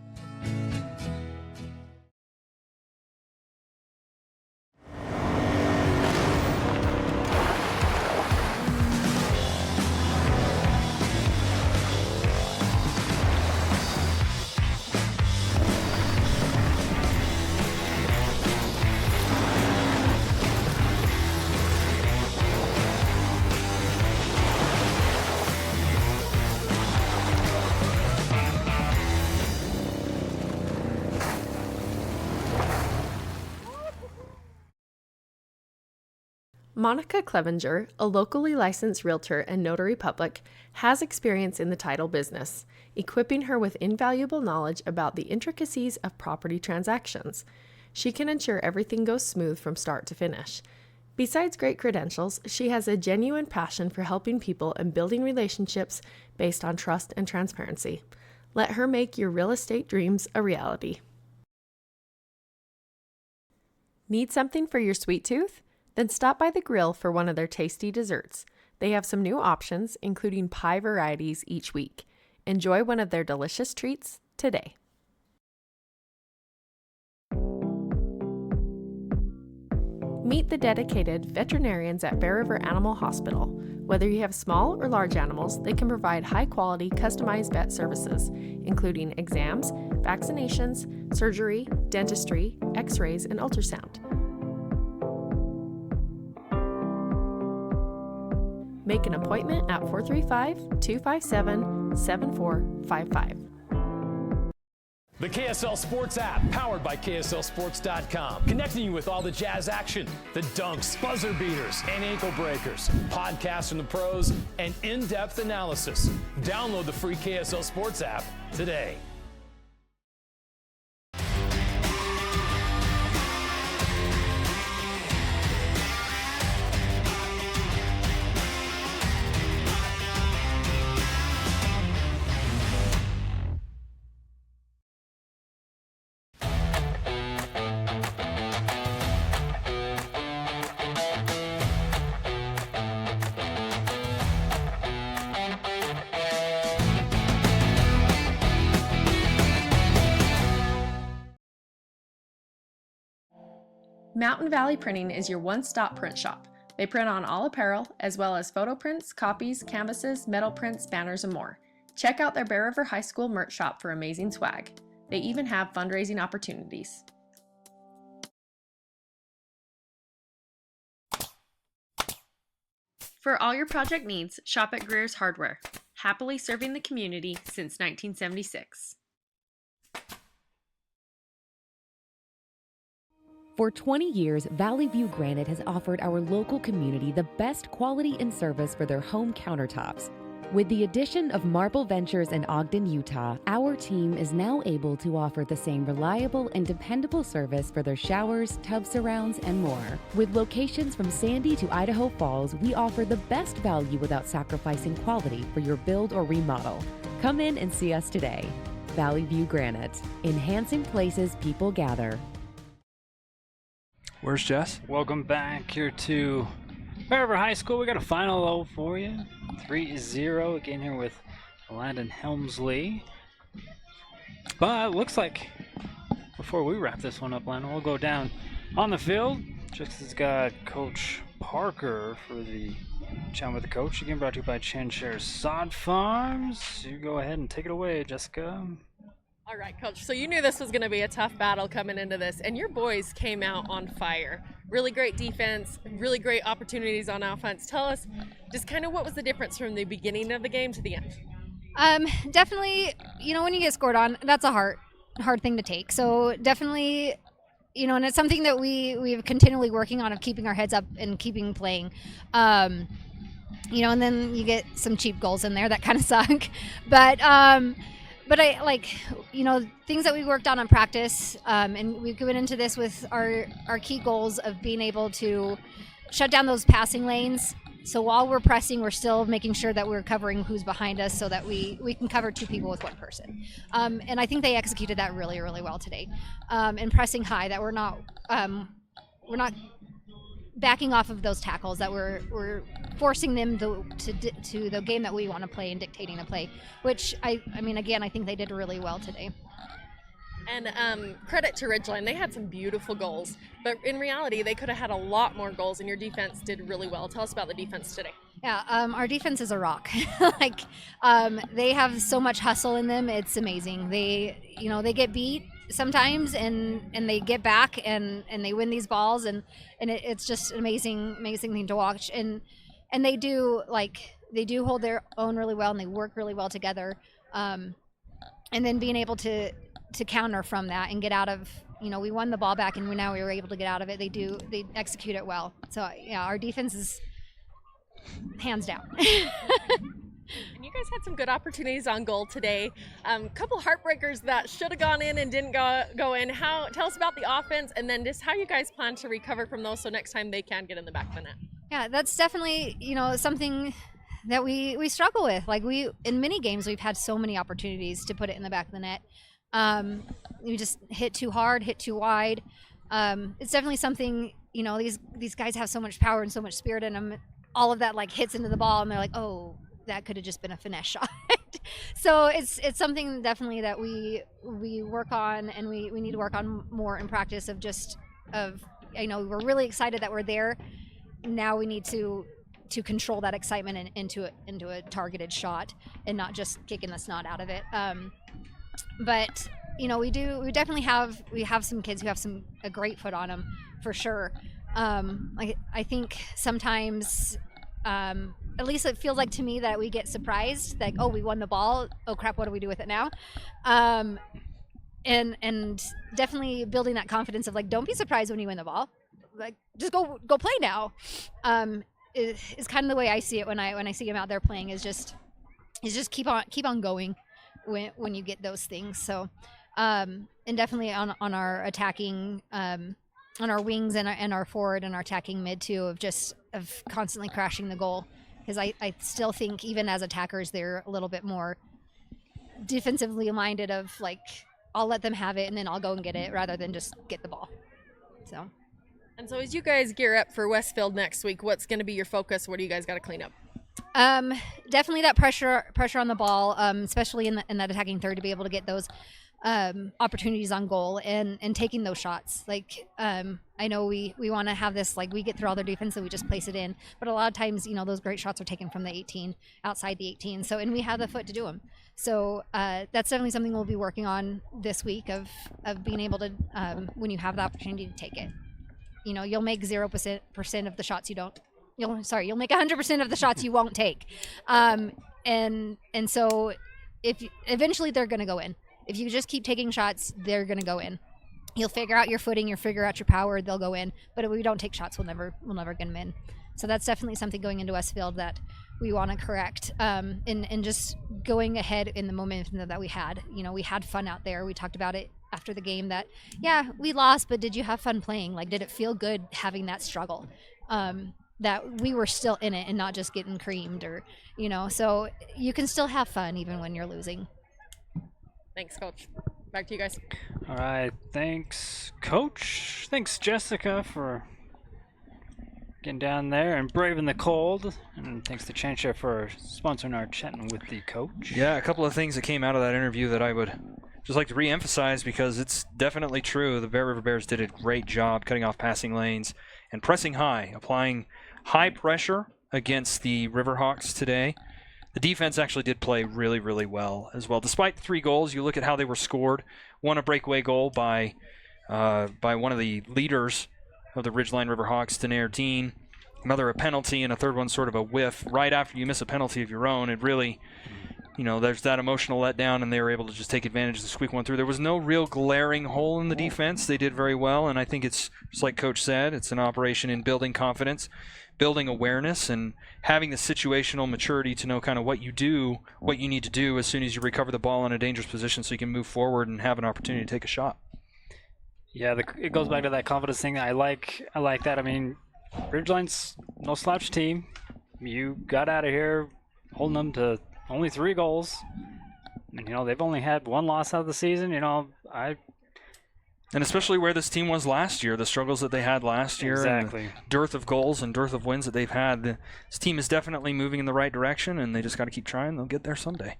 Monica Clevenger, a locally licensed realtor and notary public, has experience in the title business, equipping her with invaluable knowledge about the intricacies of property transactions. She can ensure everything goes smooth from start to finish. Besides great credentials, she has a genuine passion for helping people and building relationships based on trust and transparency. Let her make your real estate dreams a reality. Need something for your sweet tooth? Then stop by the grill for one of their tasty desserts. They have some new options, including pie varieties each week. Enjoy one of their delicious treats today. Meet the dedicated veterinarians at Bear River Animal Hospital. Whether you have small or large animals, they can provide high-quality, customized vet services, including exams, vaccinations, surgery, dentistry, x-rays, and ultrasound. Make an appointment at 435-257-7455. The KSL Sports app, powered by KSLSports.com, connecting you with all the Jazz action, the dunks, buzzer beaters, and ankle breakers, podcasts from the pros, and in-depth analysis. Download the free KSL Sports app today. Mountain Valley Printing is your one-stop print shop. They print on all apparel, as well as photo prints, copies, canvases, metal prints, banners, and more. Check out their Bear River High School merch shop for amazing swag. They even have fundraising opportunities. For all your project needs, shop at Greer's Hardware. Happily serving the community since 1976. For 20 years, Valley View Granite has offered our local community the best quality and service for their home countertops. With the addition of Marble Ventures in Ogden, Utah, our team is now able to offer the same reliable and dependable service for their showers, tub surrounds, and more. With locations from Sandy to Idaho Falls, we offer the best value without sacrificing quality for your build or remodel. Come in and see us today. Valley View Granite, enhancing places people gather. Where's Jess? Welcome back here to Bear River High School. We got a final though for you. 3-0 again here with Landon Helmsley. But it looks like before we wrap this one up, Landon, we'll go down on the field. Just has got Coach Parker for the Chat with the Coach. Again, brought to you by Chanshare Sod Farms. You go ahead and take it away, Jessica. All right, Coach. So you knew this was going to be a tough battle coming into this, and your boys came out on fire. Really great defense, really great opportunities on offense. Tell us just kind of what was the difference from the beginning of the game to the end? Definitely, when you get scored on, that's a hard thing to take. So definitely, and it's something that we've continually working on of keeping our heads up and keeping playing. And then you get some cheap goals in there that kind of suck. But I things that we worked on practice, and we've given into this with our key goals of being able to shut down those passing lanes. So while we're pressing, we're still making sure that we're covering who's behind us so that we can cover two people with one person. And I think they executed that really, really well today. And pressing high, that we're not backing off of those tackles, that we're forcing them to the game that we want to play and dictating the play, which I think they did really well today. And credit to Ridgeline, they had some beautiful goals, but in reality, they could have had a lot more goals, and your defense did really well. Tell us about the defense today. Yeah, our defense is a rock. They have so much hustle in them. It's amazing. They get beat sometimes and they get back and they win these balls, and it's just an amazing thing to watch. And they do hold their own really well, and they work really well together. And then being able to counter from that and get out of, we won the ball back and now we were able to get out of it. They execute it well. So yeah, our defense is hands down. And you guys had some good opportunities on goal today. Couple heartbreakers that should have gone in and didn't go in. Tell us about the offense, and then just how you guys plan to recover from those so next time they can get in the back of the net. Yeah, that's definitely, something that we struggle with. Like in many games, we've had so many opportunities to put it in the back of the net. We just hit too hard, hit too wide. It's definitely something, these guys have so much power and so much spirit in them. All of that like hits into the ball and they're like, oh, that could have just been a finesse shot. So it's something definitely that we work on, and we need to work on more in practice we're really excited that we're there. Now we need to control that excitement into a targeted shot and not just kicking the snot out of it. But we definitely have some kids who have a great foot on them for sure. I think sometimes at least it feels like to me that we get surprised, like, oh, we won the ball, oh crap, what do we do with it now? And definitely building that confidence of like, don't be surprised when you win the ball, like just go play now. Is kind of the way I see it when I see him out there playing, is just keep on going when you get those things. So and definitely on our attacking on our wings and our forward and our attacking mid too, of constantly crashing the goal, because I still think even as attackers they're a little bit more defensively minded, of like, I'll let them have it and then I'll go and get it rather than just get the ball. So. And so as you guys gear up for Westfield next week, what's going to be your focus? What do you guys got to clean up? Definitely that pressure on the ball, especially in that attacking third, to be able to get those opportunities on goal and taking those shots. Like, I know we want to have this, like, we get through all their defense and we just place it in, but a lot of times, those great shots are taken from the 18, outside the 18. So, and we have the foot to do them. So that's definitely something we'll be working on this week, of being able to, when you have the opportunity to take it. You'll make 0% of the shots you don't. You'll make 100% of the shots you won't take. And so eventually they're going to go in. If you just keep taking shots, they're going to go in. You'll figure out your footing, you'll figure out your power, they'll go in. But if we don't take shots, we'll never get them in. So that's definitely something going into Westfield that we want to correct. And just going ahead in the momentum that we had. We had fun out there. We talked about it after the game that, yeah, we lost, but did you have fun playing? Like, did it feel good having that struggle? That we were still in it and not just getting creamed, or, so you can still have fun even when you're losing. Thanks, Coach. Back to you guys. All right. Thanks, Coach. Thanks, Jessica, for getting down there and braving the cold. And thanks to Chansha for sponsoring our Chatting with the Coach. Yeah, a couple of things that came out of that interview that I would just like to re-emphasize, because it's definitely true. The Bear River Bears did a great job cutting off passing lanes and pressing high, applying high pressure against the Riverhawks today. The defense actually did play really, really well as well. Despite the 3 goals, you look at how they were scored. One, a breakaway goal by one of the leaders of the Ridgeline Riverhawks, Daenerys Dean. Another, a penalty, and a third one sort of a whiff right after you miss a penalty of your own. It really, there's that emotional letdown, and they were able to just take advantage to squeak one through. There was no real glaring hole in the defense. They did very well, and I think it's, just like Coach said, it's an operation in building confidence, building awareness, and having the situational maturity to know kind of what you need to do as soon as you recover the ball in a dangerous position, so you can move forward and have an opportunity to take a shot. Yeah, it goes back to that confidence thing. I like that. I mean, Ridgeline's no slouch team. You got out of here holding them to only 3 goals. And, they've only had 1 loss out of the season. And especially where this team was last year, the struggles that they had last year, exactly, and the dearth of goals and dearth of wins that they've had. This team is definitely moving in the right direction, and they just got to keep trying. They'll get there someday.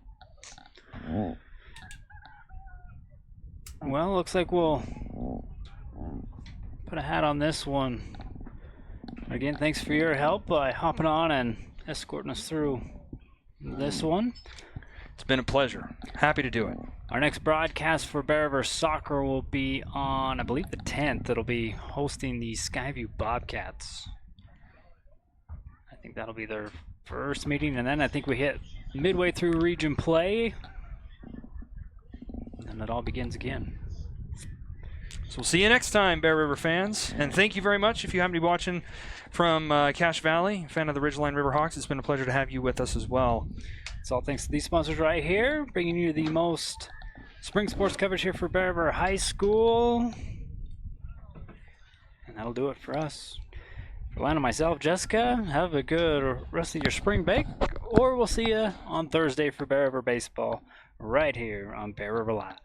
Well, looks like we'll put a hat on this one. Again, thanks for your help by hopping on and escorting us through this one. It's been a pleasure. Happy to do it. Our next broadcast for Bear River Soccer will be on, I believe, the 10th. It'll be hosting the Skyview Bobcats. I think that'll be their first meeting, and then I think we hit midway through region play, and then it all begins again. So we'll see you next time, Bear River fans. And thank you very much if you happen to be watching from Cache Valley, fan of the Ridgeline Riverhawks. It's been a pleasure to have you with us as well. It's all thanks to these sponsors right here, bringing you the most spring sports coverage here for Bear River High School. And that'll do it for us. For Lana, myself, Jessica, have a good rest of your spring break, or we'll see you on Thursday for Bear River Baseball right here on Bear River Live.